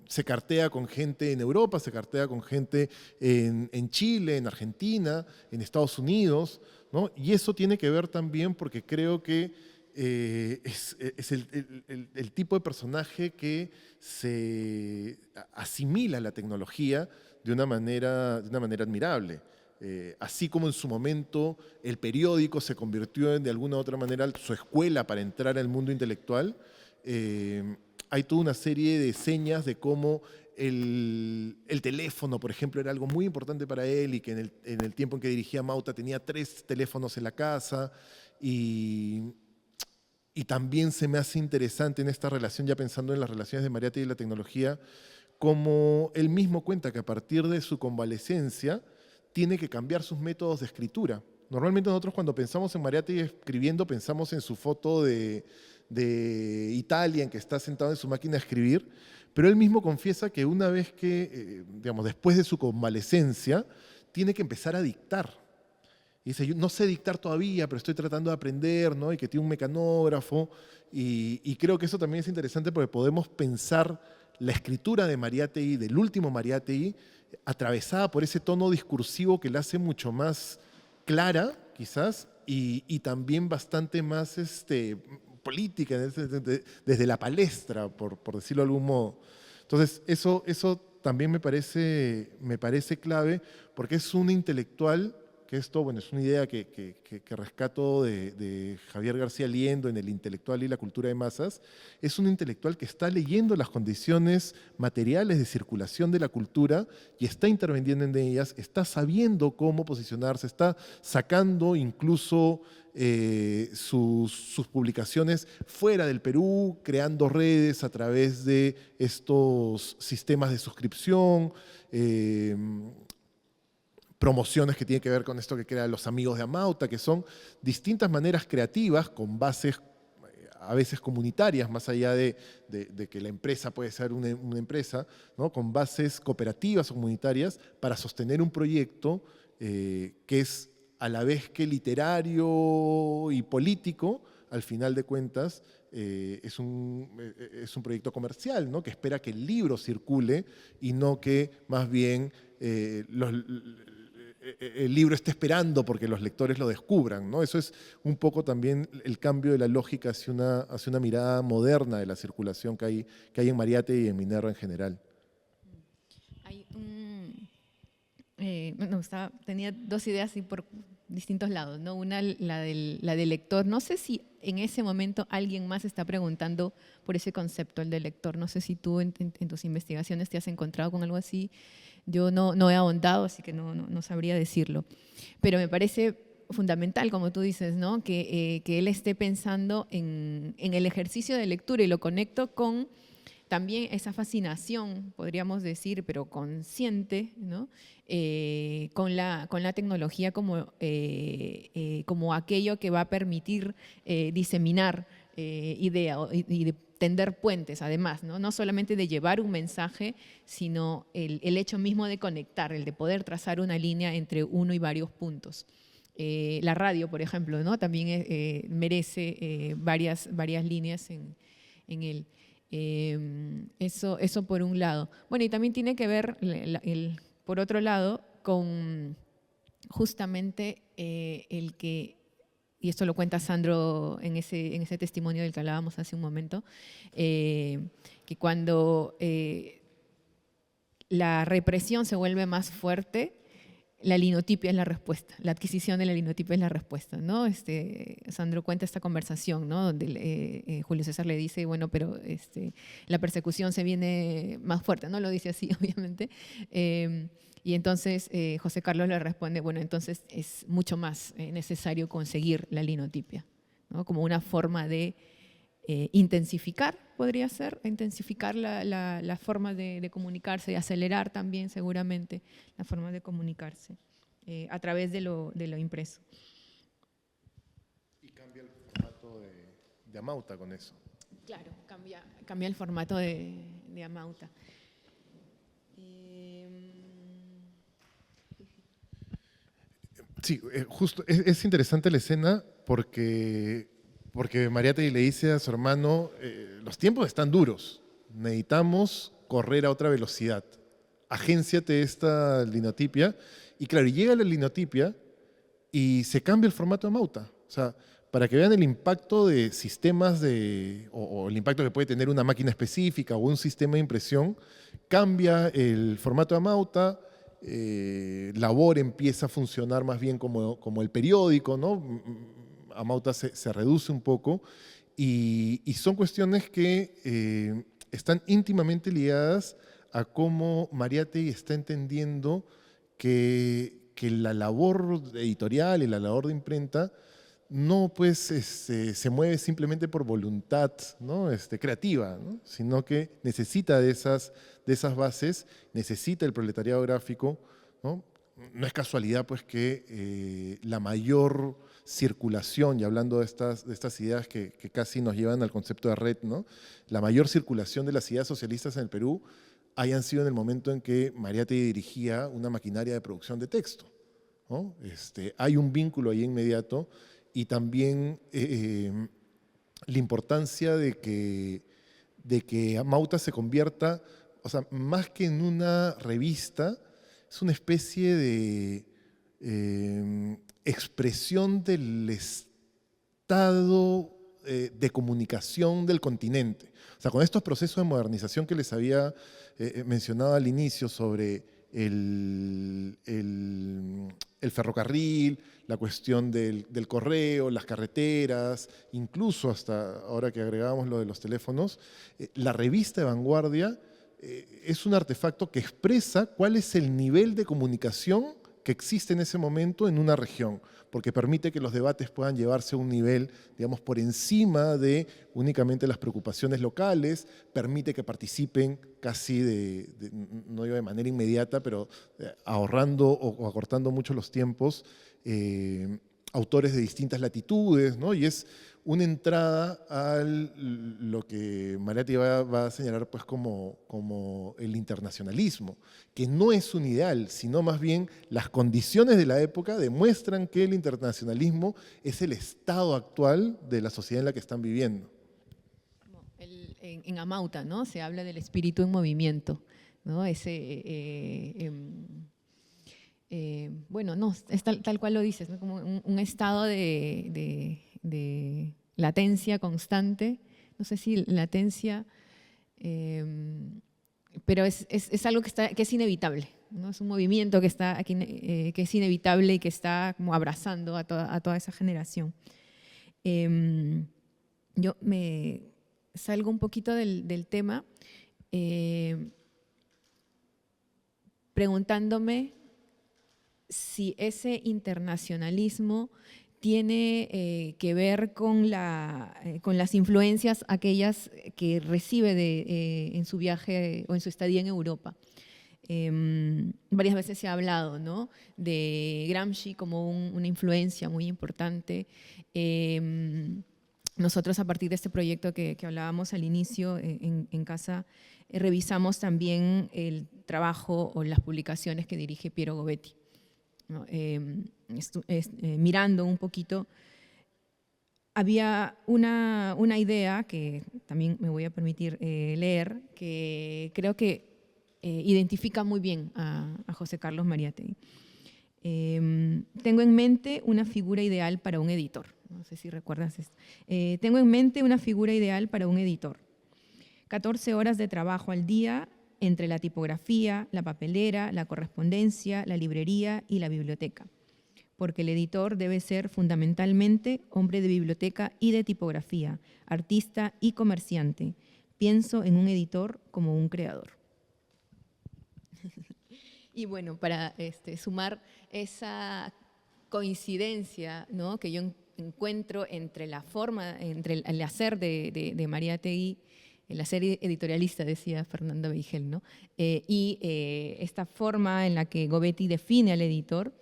Se cartea con gente en Europa, se cartea con gente en Chile, en Argentina, en Estados Unidos, ¿no? Y eso tiene que ver también porque creo que es el tipo de personaje que se asimila la tecnología de una manera admirable. Así como en su momento el periódico se convirtió en, de alguna u otra manera, su escuela para entrar al mundo intelectual, hay toda una serie de señas de cómo el teléfono, por ejemplo, era algo muy importante para él y que en el tiempo en que dirigía Mauta tenía 3 teléfonos en la casa y también se me hace interesante en esta relación, ya pensando en las relaciones de Mariátegui y la tecnología, como él mismo cuenta que a partir de su convalecencia tiene que cambiar sus métodos de escritura. Normalmente nosotros cuando pensamos en Mariátegui escribiendo pensamos en su foto de Italia, en que está sentado en su máquina de escribir, pero él mismo confiesa que una vez que, digamos, después de su convalecencia, tiene que empezar a dictar. Y dice, yo no sé dictar todavía, pero estoy tratando de aprender, ¿no? Y que tiene un mecanógrafo. Y creo que eso también es interesante porque podemos pensar la escritura de Mariátegui, del último Mariátegui, atravesada por ese tono discursivo que la hace mucho más clara, quizás, y también bastante más política, desde la palestra, por decirlo de algún modo. Entonces, eso también me parece clave, porque es un intelectual, que esto, bueno, es una idea que rescato de Javier García Liendo en El intelectual y la cultura de masas, es un intelectual que está leyendo las condiciones materiales de circulación de la cultura y está interviniendo en ellas, está sabiendo cómo posicionarse, está sacando incluso sus publicaciones fuera del Perú, creando redes a través de estos sistemas de suscripción, promociones que tienen que ver con esto que crean los amigos de Amauta, que son distintas maneras creativas con bases a veces comunitarias, más allá de que la empresa puede ser una empresa, ¿no? Con bases cooperativas o comunitarias para sostener un proyecto que es a la vez que literario y político, al final de cuentas, es un proyecto comercial, ¿no? Que espera que el libro circule y no que más bien el libro esté esperando porque los lectores lo descubran, ¿no? Eso es un poco también el cambio de la lógica hacia una mirada moderna de la circulación que hay en Mariátegui y en Minerva en general. Hay bueno, tenía 2 ideas así por distintos lados, ¿no? Una, la del lector. No sé si en ese momento alguien más está preguntando por ese concepto, el del lector. No sé si tú en tus investigaciones te has encontrado con algo así. Yo no he ahondado, así que no sabría decirlo. Pero me parece fundamental, como tú dices, ¿no? Que él esté pensando en el ejercicio de lectura y lo conecto con también esa fascinación, podríamos decir, pero consciente, ¿no? Con la tecnología como aquello que va a permitir diseminar idea y de tender puentes, además, ¿no? No solamente de llevar un mensaje, sino el hecho mismo de conectar, el de poder trazar una línea entre uno y varios puntos. La radio, por ejemplo, ¿no? También merece varias líneas en él. Eso por un lado. Bueno, y también tiene que ver, por otro lado, con justamente el que, y esto lo cuenta Sandro en ese testimonio del que hablábamos hace un momento, que cuando la represión se vuelve más fuerte, la linotipia es la respuesta, la adquisición de la linotipia es la respuesta, ¿no? Sandro cuenta esta conversación, ¿no? Donde Julio César le dice, bueno, pero la persecución se viene más fuerte, no lo dice así, obviamente. Y entonces José Carlos le responde, bueno, entonces es mucho más necesario conseguir la linotipia, ¿no? Como una forma de intensificar, podría ser, intensificar la forma de comunicarse y acelerar también seguramente la forma de comunicarse a través de lo impreso. Y cambia el formato de Amauta con eso. Claro, cambia el formato de Amauta. Sí, justo, es interesante la escena porque Mariátegui le dice a su hermano, los tiempos están duros, necesitamos correr a otra velocidad, agénciate esta linotipia, y claro, llega la linotipia y se cambia el formato de Amauta. O sea, para que vean el impacto de sistemas o el impacto que puede tener una máquina específica o un sistema de impresión, cambia el formato de Amauta, labor empieza a funcionar más bien como el periódico, ¿no? Amauta se reduce un poco y son cuestiones que están íntimamente ligadas a cómo Mariátegui está entendiendo que la labor editorial y la labor de imprenta no pues se mueve simplemente por voluntad, ¿no? Creativa, ¿no? Sino que necesita de esas bases, necesita el proletariado gráfico, ¿no? No es casualidad pues que la mayor circulación, y hablando de estas ideas que casi nos llevan al concepto de red, ¿no? La mayor circulación de las ideas socialistas en el Perú hayan sido en el momento en que Mariátegui dirigía una maquinaria de producción de texto, ¿no? Hay un vínculo ahí inmediato y también la importancia de que Amauta se convierta, o sea, más que en una revista, es una especie de expresión del estado de comunicación del continente. O sea, con estos procesos de modernización que les había mencionado al inicio sobre el ferrocarril, la cuestión del correo, las carreteras, incluso hasta ahora que agregábamos lo de los teléfonos, la revista de vanguardia es un artefacto que expresa cuál es el nivel de comunicación que existe en ese momento en una región, porque permite que los debates puedan llevarse a un nivel, digamos, por encima de únicamente las preocupaciones locales, permite que participen casi no digo de manera inmediata, pero ahorrando o acortando mucho los tiempos, autores de distintas latitudes, ¿no? Y es una entrada a lo que Mariátegui va a señalar pues, como el internacionalismo, que no es un ideal, sino más bien las condiciones de la época demuestran que el internacionalismo es el estado actual de la sociedad en la que están viviendo. En Amauta, ¿no? Se habla del espíritu en movimiento, ¿no? Bueno, no, es tal cual lo dices, ¿no? Como un estado de latencia constante, no sé si latencia, pero es algo que es inevitable, ¿no? Es un movimiento que está aquí, que es inevitable y que está como abrazando a toda esa generación. Yo me salgo un poquito del tema preguntándome si ese internacionalismo tiene que ver con las influencias aquellas que recibe en su viaje o en su estadía en Europa. Varias veces se ha hablado, ¿no?, de Gramsci como una influencia muy importante. Nosotros, a partir de este proyecto que hablábamos al inicio en casa, revisamos también el trabajo o las publicaciones que dirige Piero Gobetti, ¿no? Mirando un poquito, había una idea que también me voy a permitir leer, que creo que identifica muy bien a José Carlos Mariátegui. Tengo en mente una figura ideal para un editor. No sé si recuerdas esto. Tengo en mente una figura ideal para un editor. 14 horas de trabajo al día entre la tipografía, la papelera, la correspondencia, la librería y la biblioteca, porque el editor debe ser fundamentalmente hombre de biblioteca y de tipografía, artista y comerciante. Pienso en un editor como un creador. Y bueno, para sumar esa coincidencia, ¿no?, que yo encuentro entre la forma, entre el hacer de Mariátegui, el hacer editorialista, decía Fernando Beigel, ¿no?, y esta forma en la que Gobetti define al editor,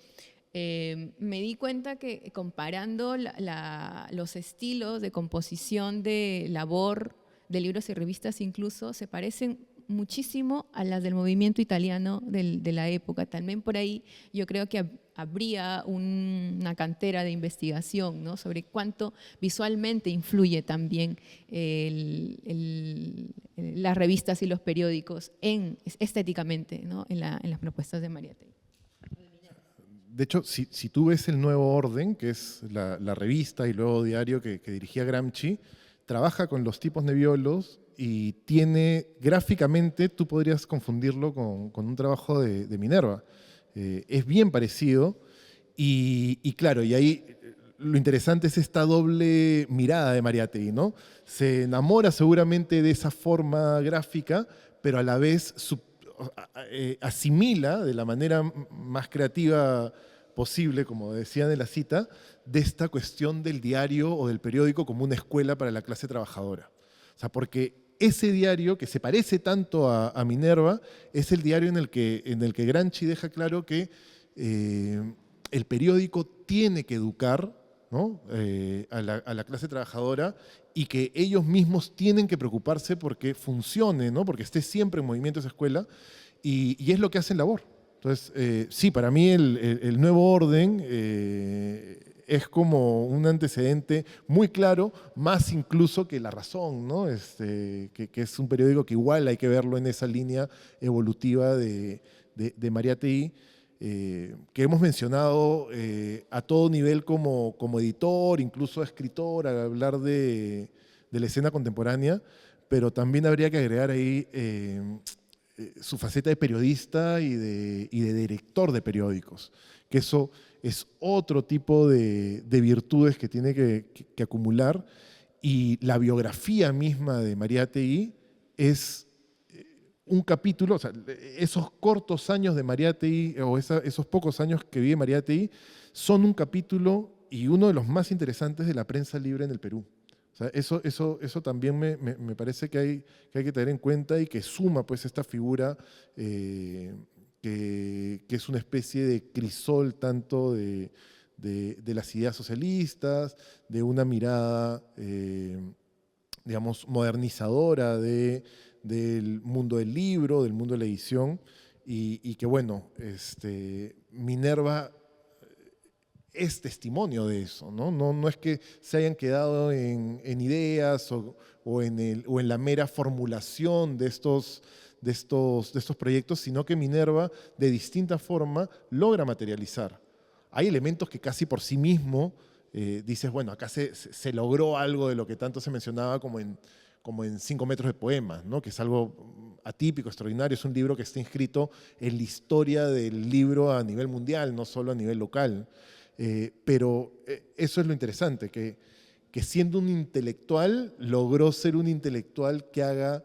me di cuenta que comparando los estilos de composición de labor de libros y revistas incluso se parecen muchísimo a las del movimiento italiano de la época. También por ahí yo creo que habría una cantera de investigación, ¿no?, sobre cuánto visualmente influye también las revistas y los periódicos estéticamente, ¿no?, en las propuestas de Mariátegui. De hecho, si tú ves el Nuevo Orden, que es la revista y luego diario que dirigía Gramsci, trabaja con los tipos nebiolos y tiene gráficamente, tú podrías confundirlo con un trabajo de Minerva. Es bien parecido y claro, y ahí lo interesante es esta doble mirada de Mariátegui, ¿no? Se enamora seguramente de esa forma gráfica, pero a la vez asimila de la manera más creativa posible, como decían en la cita, de esta cuestión del diario o del periódico como una escuela para la clase trabajadora. O sea, porque ese diario que se parece tanto a Minerva es el diario en el que Gramsci deja claro que el periódico tiene que educar, ¿no? A la clase trabajadora y que ellos mismos tienen que preocuparse porque funcione, ¿no? Porque esté siempre en movimiento esa escuela y es lo que hacen labor. Entonces, sí, para mí el nuevo orden es como un antecedente muy claro, más incluso que La Razón, ¿no? Que es un periódico que igual hay que verlo en esa línea evolutiva de Mariátegui, que hemos mencionado a todo nivel como editor, incluso escritor, al hablar de la escena contemporánea, pero también habría que agregar ahí su faceta de periodista y de director de periódicos, que eso es otro tipo de virtudes que tiene que acumular, y la biografía misma de Mariátegui es un capítulo, o sea, esos cortos años de Mariátegui, o esos pocos años que vive Mariátegui, son un capítulo y uno de los más interesantes de la prensa libre en el Perú. O sea, eso también me parece que hay que tener en cuenta y que suma pues esta figura que es una especie de crisol tanto de las ideas socialistas, de una mirada, digamos, modernizadora del mundo del libro, del mundo de la edición, y que bueno, Minerva es testimonio de eso, ¿no? No es que se hayan quedado en ideas o en la mera formulación de estos proyectos, sino que Minerva de distinta forma logra materializar. Hay elementos que casi por sí mismo dices, bueno, acá se logró algo de lo que tanto se mencionaba como en 5 metros de poemas, ¿no? Que es algo atípico, extraordinario. Es un libro que está inscrito en la historia del libro a nivel mundial, no solo a nivel local. Pero eso es lo interesante, que siendo un intelectual, logró ser un intelectual que haga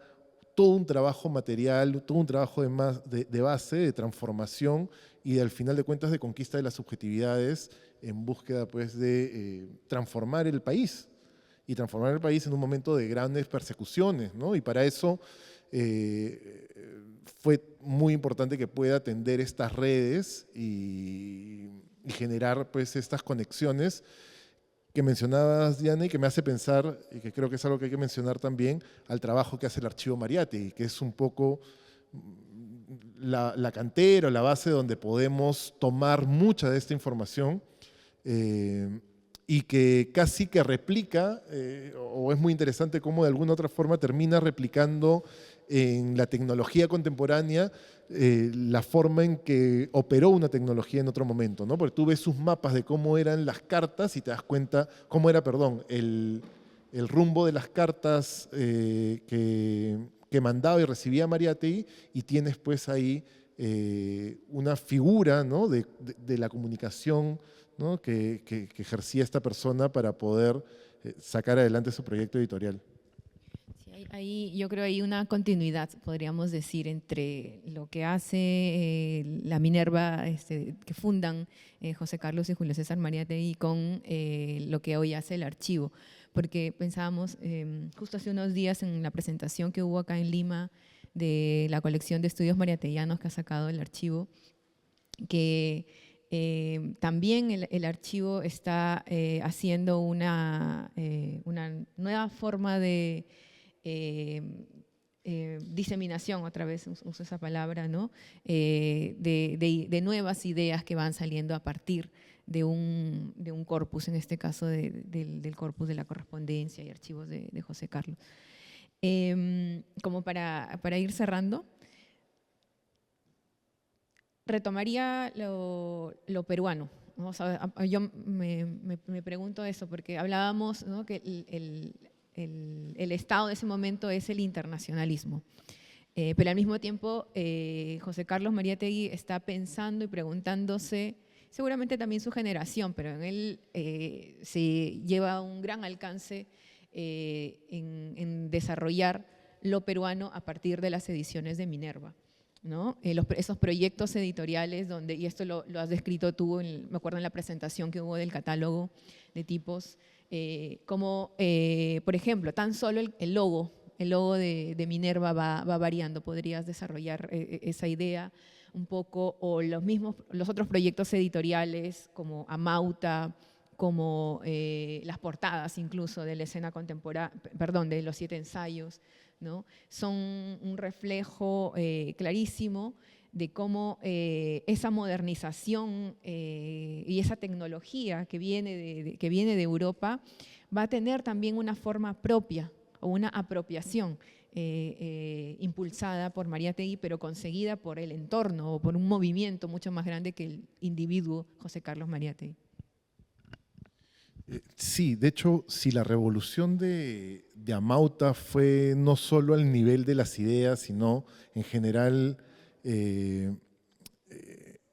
todo un trabajo material, todo un trabajo de base, de transformación y al final de cuentas de conquista de las subjetividades en búsqueda pues, de transformar el país. Y transformar el país en un momento de grandes persecuciones, ¿no? Y para eso fue muy importante que pueda atender estas redes y generar pues, estas conexiones que mencionabas, Diana, y que me hace pensar, y que creo que es algo que hay que mencionar también, al trabajo que hace el Archivo Mariátegui, que es un poco la cantera, la base donde podemos tomar mucha de esta información y que casi que replica, o es muy interesante cómo de alguna otra forma termina replicando en la tecnología contemporánea la forma en que operó una tecnología en otro momento, ¿no? Porque tú ves sus mapas de cómo eran las cartas y te das cuenta cómo era, perdón, el rumbo de las cartas que mandaba y recibía Mariátegui, y tienes pues ahí una figura, ¿no? de la comunicación, ¿no? que ejercía esta persona para poder sacar adelante su proyecto editorial. Ahí, yo creo hay una continuidad, podríamos decir, entre lo que hace la Minerva que fundan José Carlos y Julio César Mariátegui con lo que hoy hace el archivo. Porque pensábamos, justo hace unos días en la presentación que hubo acá en Lima de la colección de estudios mariateguianos que ha sacado el archivo, que también el archivo está haciendo una nueva forma de diseminación, otra vez uso esa palabra, ¿no? De nuevas ideas que van saliendo a partir de un corpus, en este caso del corpus de la correspondencia y archivos de José Carlos. Como para ir cerrando, retomaría lo peruano, ¿no? O sea, yo me pregunto eso, porque hablábamos, ¿no? que el Estado de ese momento es el internacionalismo. Pero al mismo tiempo, José Carlos Mariátegui está pensando y preguntándose, seguramente también su generación, pero en él se lleva un gran alcance en desarrollar lo peruano a partir de las ediciones de Minerva, ¿no? Esos proyectos editoriales donde, y esto lo has descrito tú, me acuerdo en la presentación que hubo del catálogo de tipos, como, por ejemplo, tan solo el logo de Minerva va variando. ¿Podrías desarrollar esa idea un poco? O los otros proyectos editoriales como Amauta, como las portadas incluso de la escena contemporánea, perdón, de los 7 ensayos, ¿no? Son un reflejo clarísimo de cómo esa modernización y esa tecnología que viene de Europa va a tener también una forma propia o una apropiación impulsada por Mariátegui, pero conseguida por el entorno o por un movimiento mucho más grande que el individuo José Carlos Mariátegui. Sí, de hecho, si la revolución de Amauta fue no solo al nivel de las ideas, sino en general en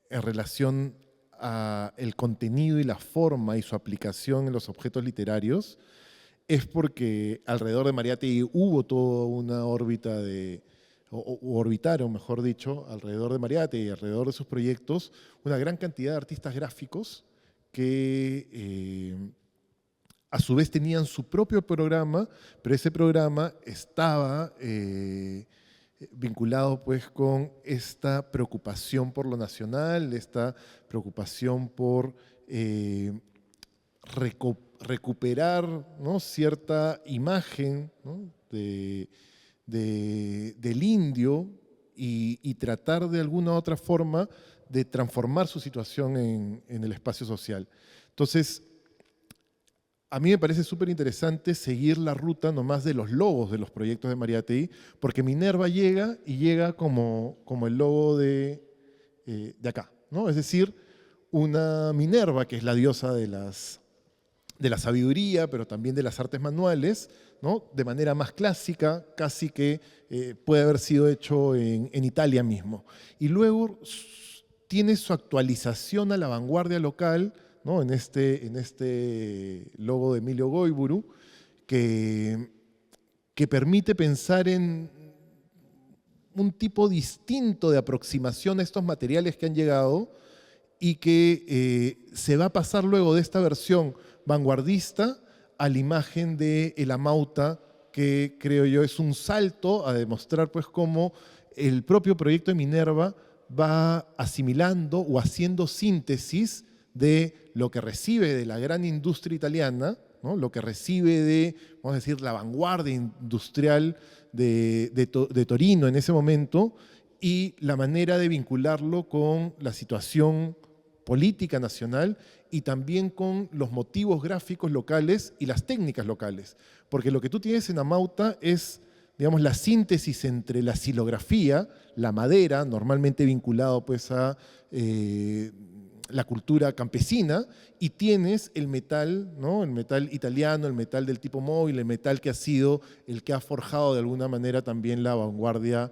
relación a el contenido y la forma y su aplicación en los objetos literarios, es porque alrededor de Mariátegui hubo toda una órbita o orbitaron, mejor dicho, alrededor de Mariátegui, alrededor de sus proyectos, una gran cantidad de artistas gráficos que a su vez tenían su propio programa, pero ese programa estaba vinculado pues con esta preocupación por lo nacional, esta preocupación por recuperar, ¿no?, cierta imagen, ¿no?, del indio y tratar de alguna u otra forma de transformar su situación en el espacio social. Entonces, a mí me parece súper interesante seguir la ruta nomás de los logos de los proyectos de Mariátegui, porque Minerva llega y llega como el logo de acá, ¿no? Es decir, una Minerva que es la diosa de la sabiduría, pero también de las artes manuales, ¿no?, de manera más clásica, casi que puede haber sido hecho en Italia mismo. Y luego tiene su actualización a la vanguardia local, ¿no?, en este logo de Emilio Goiburu, que permite pensar en un tipo distinto de aproximación a estos materiales que han llegado y que se va a pasar luego de esta versión vanguardista a la imagen de el Amauta, que creo yo es un salto a demostrar pues cómo el propio proyecto de Minerva va asimilando o haciendo síntesis de lo que recibe de la gran industria italiana, ¿no?, lo que recibe de, vamos a decir, la vanguardia industrial de Torino en ese momento, y la manera de vincularlo con la situación política nacional y también con los motivos gráficos locales y las técnicas locales. Porque lo que tú tienes en Amauta es, digamos, la síntesis entre la xilografía, la madera, normalmente vinculado pues a la cultura campesina, y tienes el metal, ¿no?, el metal italiano, el metal del tipo móvil, el metal que ha sido el que ha forjado de alguna manera también la vanguardia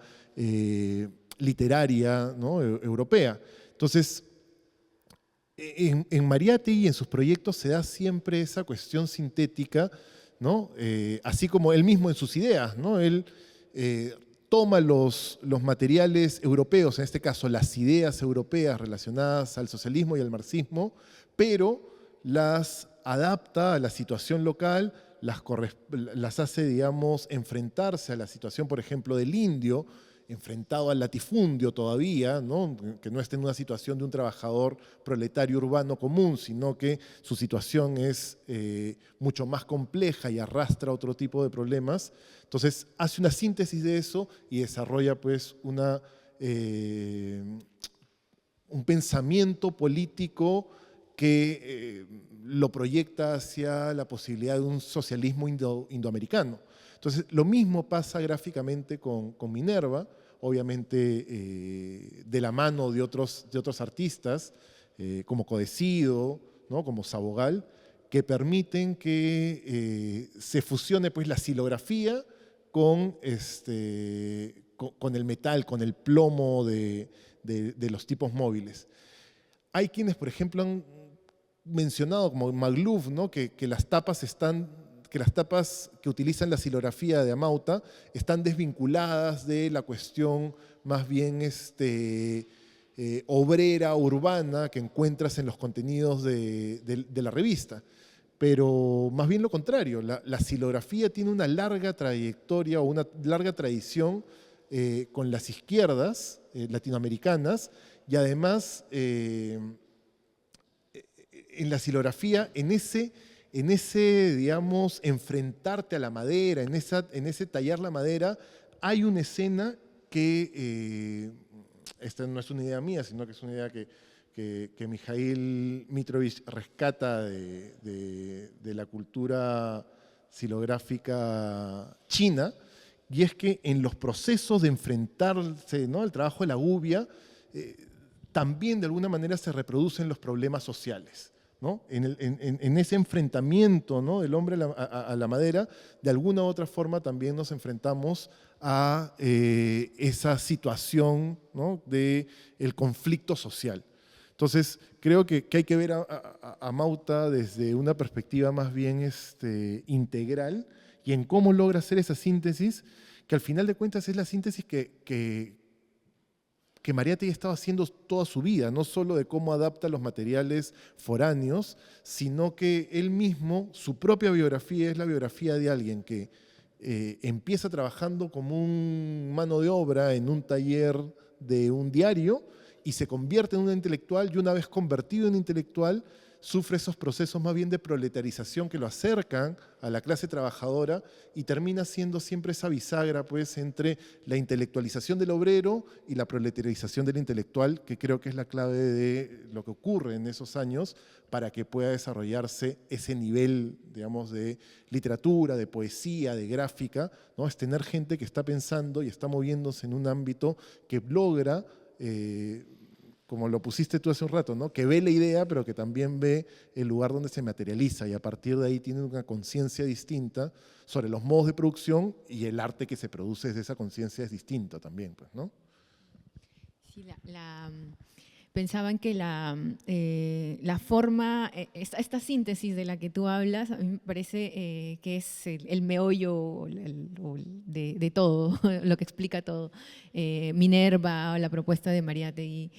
literaria, ¿no?, europea. Entonces, en Mariátegui y en sus proyectos se da siempre esa cuestión sintética, ¿no?, así como él mismo en sus ideas, ¿no? Él toma los materiales europeos, en este caso las ideas europeas relacionadas al socialismo y al marxismo, pero las adapta a la situación local, las hace, digamos, enfrentarse a la situación, por ejemplo, del indio, enfrentado al latifundio todavía, ¿no?, que no está en una situación de un trabajador proletario urbano común, sino que su situación es mucho más compleja y arrastra otro tipo de problemas. Entonces hace una síntesis de eso y desarrolla pues un pensamiento político que lo proyecta hacia la posibilidad de un socialismo indoamericano. Entonces, lo mismo pasa gráficamente con Minerva, obviamente de la mano de otros artistas, como Codecido, ¿no?, como Sabogal, que permiten que se fusione pues, la silografía con el metal, con el plomo de los tipos móviles. Hay quienes, por ejemplo, han mencionado, como Magluf, ¿no? que las tapas que utilizan la silografía de Amauta están desvinculadas de la cuestión más bien obrera, urbana, que encuentras en los contenidos de la revista. Pero más bien lo contrario, la silografía tiene una larga trayectoria o una larga tradición con las izquierdas latinoamericanas, y además en la silografía, en ese, digamos, enfrentarte a la madera, en ese tallar la madera, hay una escena que, esta no es una idea mía, sino que es una idea que Mikhail Mitrovich rescata de la cultura silográfica china, y es que en los procesos de enfrentarse, ¿no?, al trabajo de la gubia, también de alguna manera se reproducen los problemas sociales, ¿no? En ese enfrentamiento, ¿no?, del hombre a la madera, de alguna u otra forma también nos enfrentamos a esa situación, ¿no?, del conflicto social. Entonces, creo que hay que ver a Mauta desde una perspectiva más bien integral, y en cómo logra hacer esa síntesis, que al final de cuentas es la síntesis que Mariátegui estaba haciendo toda su vida, no solo de cómo adapta los materiales foráneos, sino que él mismo, su propia biografía es la biografía de alguien que empieza trabajando como un mano de obra en un taller de un diario y se convierte en un intelectual, y una vez convertido en intelectual, sufre esos procesos más bien de proletarización que lo acercan a la clase trabajadora, y termina siendo siempre esa bisagra pues, entre la intelectualización del obrero y la proletarización del intelectual, que creo que es la clave de lo que ocurre en esos años para que pueda desarrollarse ese nivel, digamos, de literatura, de poesía, de gráfica, ¿no? Es tener gente que está pensando y está moviéndose en un ámbito que logra como lo pusiste tú hace un rato, ¿no?, que ve la idea, pero que también ve el lugar donde se materializa, y a partir de ahí tiene una conciencia distinta sobre los modos de producción, y el arte que se produce desde esa conciencia es distinto también, pues, ¿no? Sí, pensaban que la forma, esta síntesis de la que tú hablas, a mí me parece que es el meollo de todo, lo que explica todo. Minerva, o la propuesta de Mariátegui.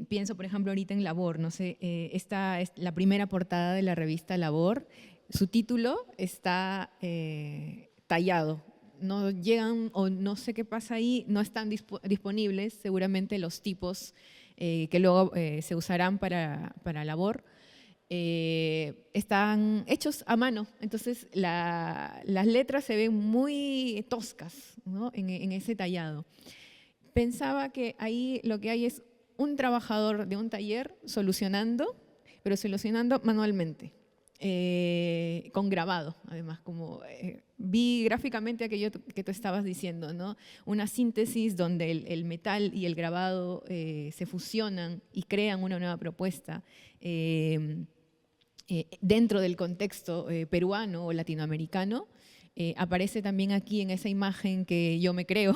Pienso, por ejemplo, ahorita en Labor, no sé, esta es la primera portada de la revista Labor, su título está tallado. No llegan, o no sé qué pasa ahí, no están disponibles seguramente los tipos que luego se usarán para Labor, están hechos a mano. Entonces las letras se ven muy toscas, ¿no?, en ese tallado. Pensaba que ahí lo que hay es un trabajador de un taller solucionando, pero solucionando manualmente. Con grabado, además, como vi gráficamente aquello que tú estabas diciendo, ¿no? Una síntesis donde el metal y el grabado se fusionan y crean una nueva propuesta dentro del contexto peruano o latinoamericano. Aparece también aquí en esa imagen que yo me creo,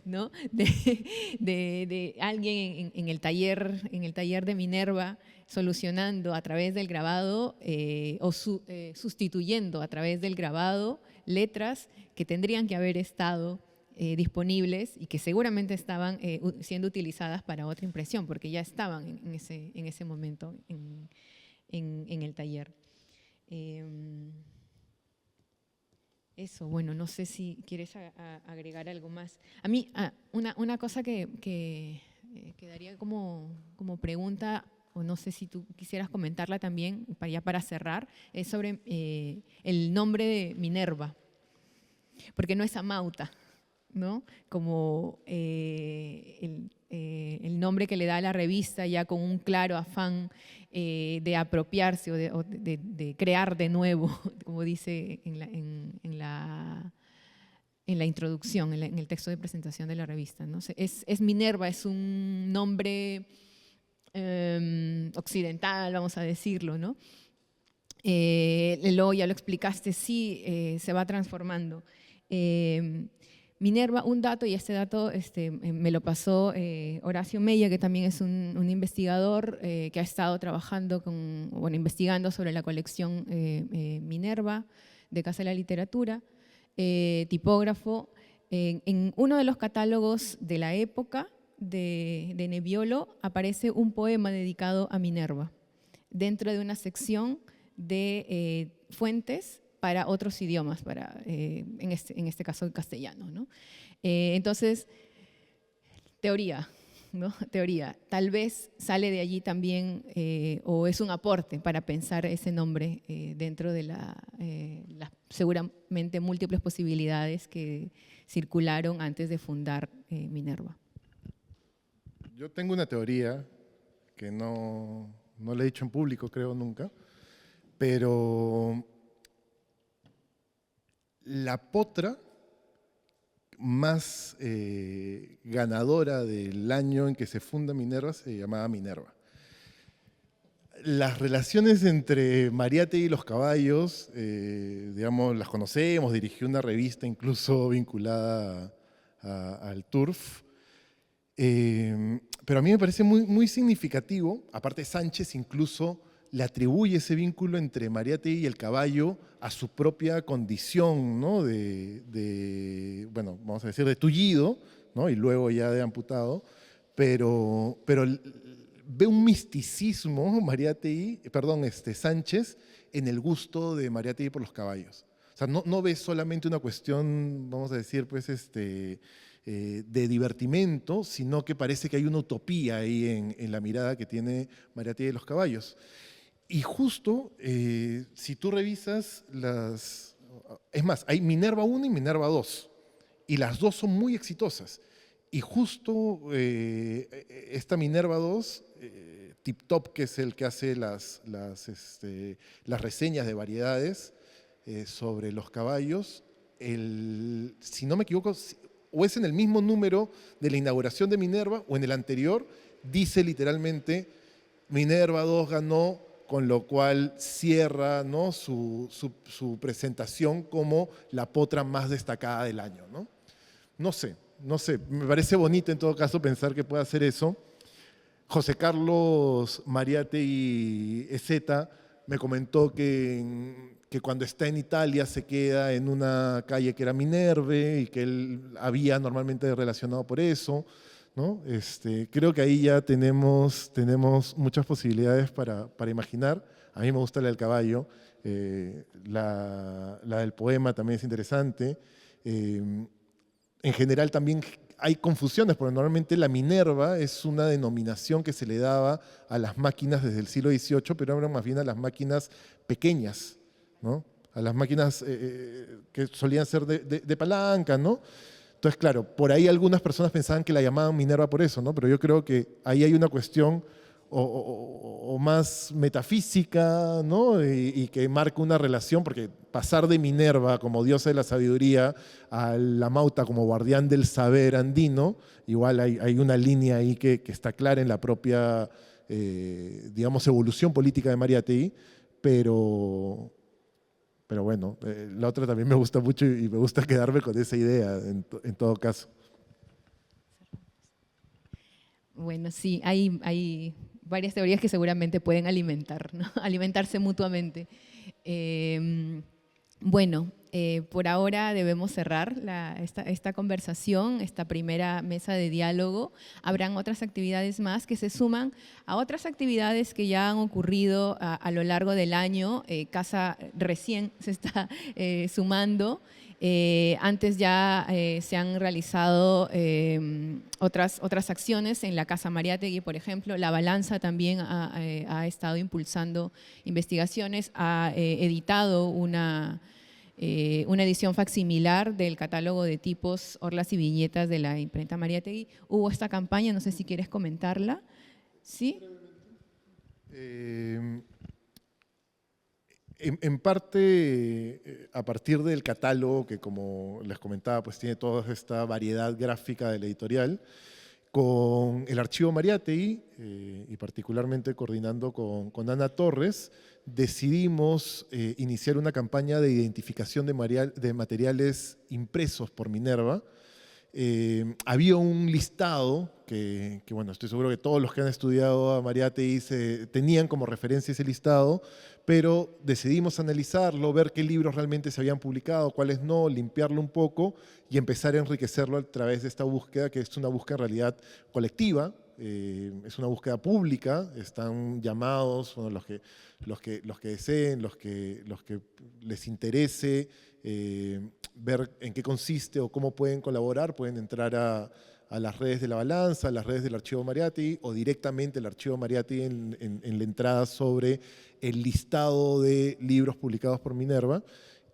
¿no?, de alguien en el taller de Minerva, solucionando a través del grabado sustituyendo a través del grabado letras que tendrían que haber estado disponibles y que seguramente estaban siendo utilizadas para otra impresión, porque ya estaban en ese momento en el taller. Eso, bueno, no sé si quieres agregar algo más. A mí, una cosa que quedaría como pregunta, o no sé si tú quisieras comentarla también, ya para cerrar, es sobre el nombre de Minerva, porque no es Amauta, ¿no?, como el nombre que le da a la revista, ya con un claro afán de apropiarse o de crear de nuevo, como dice en la introducción, en el texto de presentación de la revista, ¿no? Es Minerva, es un nombre occidental, vamos a decirlo, ¿no? Luego ya lo explicaste, sí, se va transformando. Minerva, un dato, y este dato me lo pasó Horacio Mella, que también es un investigador que ha estado trabajando investigando sobre la colección Minerva de Casa de la Literatura, tipógrafo. En uno de los catálogos de la época de Nebbiolo aparece un poema dedicado a Minerva, dentro de una sección de fuentes para otros idiomas, en este caso el castellano, ¿no? Entonces, teoría, ¿no? Teoría. Tal vez sale de allí también, o es un aporte para pensar ese nombre dentro de las seguramente múltiples posibilidades que circularon antes de fundar Minerva. Yo tengo una teoría que no la he dicho en público, creo, nunca, pero la potra más ganadora del año en que se funda Minerva se llamaba Minerva. Las relaciones entre Mariátegui y los caballos, digamos, las conocemos, dirigió una revista incluso vinculada al turf, pero a mí me parece muy significativo, aparte Sánchez incluso le atribuye ese vínculo entre Mariátegui y el caballo a su propia condición, ¿no? Bueno, vamos a decir, de tullido, ¿no? Y luego ya de amputado, pero ve un misticismo Sánchez en el gusto de Mariátegui por los caballos. O sea, no ve solamente una cuestión, vamos a decir, pues, de divertimento, sino que parece que hay una utopía ahí en la mirada que tiene Mariátegui de los caballos. Y justo, si tú revisas es más, hay Minerva 1 y Minerva 2, y las dos son muy exitosas. Y justo esta Minerva 2, Tip Top, que es el que hace las reseñas de variedades sobre los caballos, si no me equivoco, o es en el mismo número de la inauguración de Minerva o en el anterior, dice literalmente Minerva 2 ganó, con lo cual cierra, ¿no? su presentación como la potra más destacada del año, ¿no? No sé, me parece bonito en todo caso pensar que pueda hacer eso. José Carlos Mariátegui Ezeta me comentó que cuando está en Italia se queda en una calle que era Minerve y que él había normalmente relacionado por eso, ¿no? Creo que ahí ya tenemos muchas posibilidades para imaginar. A mí me gusta la del caballo, la del poema también es interesante. En general también hay confusiones, porque normalmente la Minerva es una denominación que se le daba a las máquinas desde el siglo XVIII, pero ahora más bien a las máquinas pequeñas, ¿no? A las máquinas que solían ser de palanca, ¿no? Entonces, claro, por ahí algunas personas pensaban que la llamaban Minerva por eso, ¿no? Pero yo creo que ahí hay una cuestión o más metafísica, ¿no? Y que marca una relación, porque pasar de Minerva como diosa de la sabiduría a la Mauta como guardián del saber andino, igual hay una línea ahí que está clara en la propia, digamos, evolución política de Mariátegui, pero bueno, la otra también me gusta mucho y me gusta quedarme con esa idea en todo caso. Bueno, sí, hay varias teorías que seguramente pueden alimentar, ¿no? Alimentarse mutuamente. Bueno, por ahora debemos cerrar esta conversación, esta primera mesa de diálogo. Habrán otras actividades más que se suman a otras actividades que ya han ocurrido a lo largo del año. Casa recién se está sumando. Antes ya se han realizado otras acciones en la Casa Mariátegui, por ejemplo. La Balanza también ha estado impulsando investigaciones, ha editado una edición facsimilar del catálogo de tipos, orlas y viñetas de la imprenta Mariátegui. Hubo esta campaña, no sé si quieres comentarla. ¿Sí? En parte, a partir del catálogo, que como les comentaba, pues tiene toda esta variedad gráfica de la editorial, Con el Archivo Mariátegui, y particularmente coordinando con Ana Torres, decidimos iniciar una campaña de identificación de materiales impresos por Minerva. Había un listado que, bueno, estoy seguro que todos los que han estudiado a Mariátegui tenían como referencia ese listado, pero decidimos analizarlo, ver qué libros realmente se habían publicado, cuáles no, limpiarlo un poco y empezar a enriquecerlo a través de esta búsqueda, que es una búsqueda en realidad colectiva, es una búsqueda pública, están llamados, bueno, los que deseen, los que les interese ver en qué consiste o cómo pueden colaborar, pueden entrar a las redes de La Balanza, a las redes del Archivo Mariátegui o directamente el Archivo Mariátegui en la entrada sobre el listado de libros publicados por Minerva,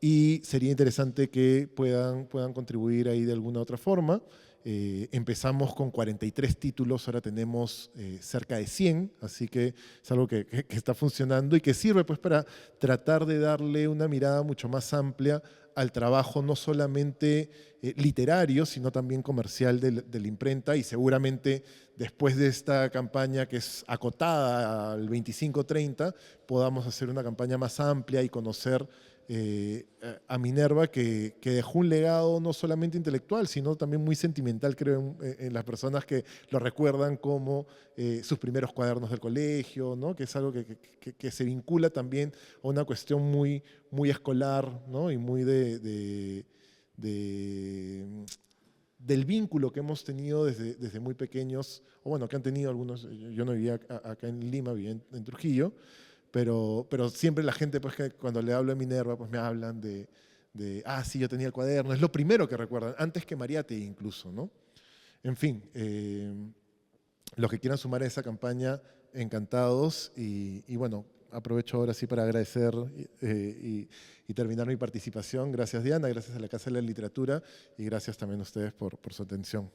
y sería interesante que puedan contribuir ahí de alguna otra forma. Empezamos con 43 títulos, ahora tenemos cerca de 100, así que es algo que está funcionando y que sirve pues para tratar de darle una mirada mucho más amplia al trabajo no solamente literario, sino también comercial de la imprenta, y seguramente después de esta campaña que es acotada al 25-30, podamos hacer una campaña más amplia y conocer a Minerva, que dejó un legado no solamente intelectual, sino también muy sentimental, creo, en las personas que lo recuerdan como sus primeros cuadernos del colegio, ¿no? Que es algo que se vincula también a una cuestión muy, muy escolar, ¿no? Y muy del vínculo que hemos tenido desde muy pequeños, o bueno, que han tenido algunos. Yo no vivía acá en Lima, vivía en Trujillo, pero siempre la gente, pues, que cuando le hablo de Minerva, pues me hablan sí, yo tenía el cuaderno. Es lo primero que recuerdan, antes que Mariátegui incluso, ¿no? En fin, los que quieran sumar a esa campaña, encantados. Y bueno, aprovecho ahora sí para agradecer y terminar mi participación. Gracias, Diana, gracias a la Casa de la Literatura y gracias también a ustedes por su atención.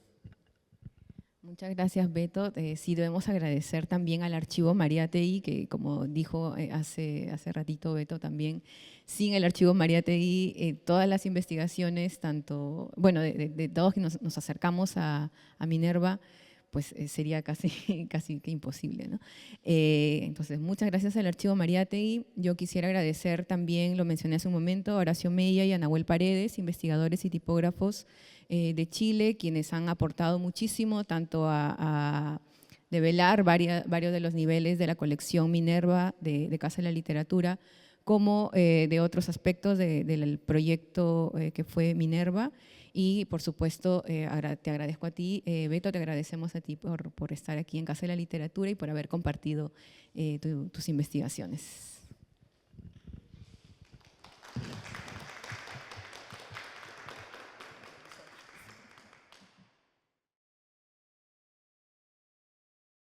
Muchas gracias, Beto. Sí, debemos agradecer también al Archivo Mariátegui, que como dijo hace ratito Beto también, sin el Archivo Mariátegui, todas las investigaciones, tanto, bueno, de todos que nos acercamos a Minerva, pues sería casi que imposible, ¿no? Entonces, muchas gracias al Archivo Mariátegui. Yo quisiera agradecer también, lo mencioné hace un momento, a Horacio Mella y a Nahuel Paredes, investigadores y tipógrafos de Chile, quienes han aportado muchísimo, tanto a develar varios de los niveles de la colección Minerva de Casa de la Literatura, como de otros aspectos del proyecto que fue Minerva. Y, por supuesto, te agradezco a ti, Beto, te agradecemos a ti por estar aquí en Casa de la Literatura y por haber compartido tus investigaciones.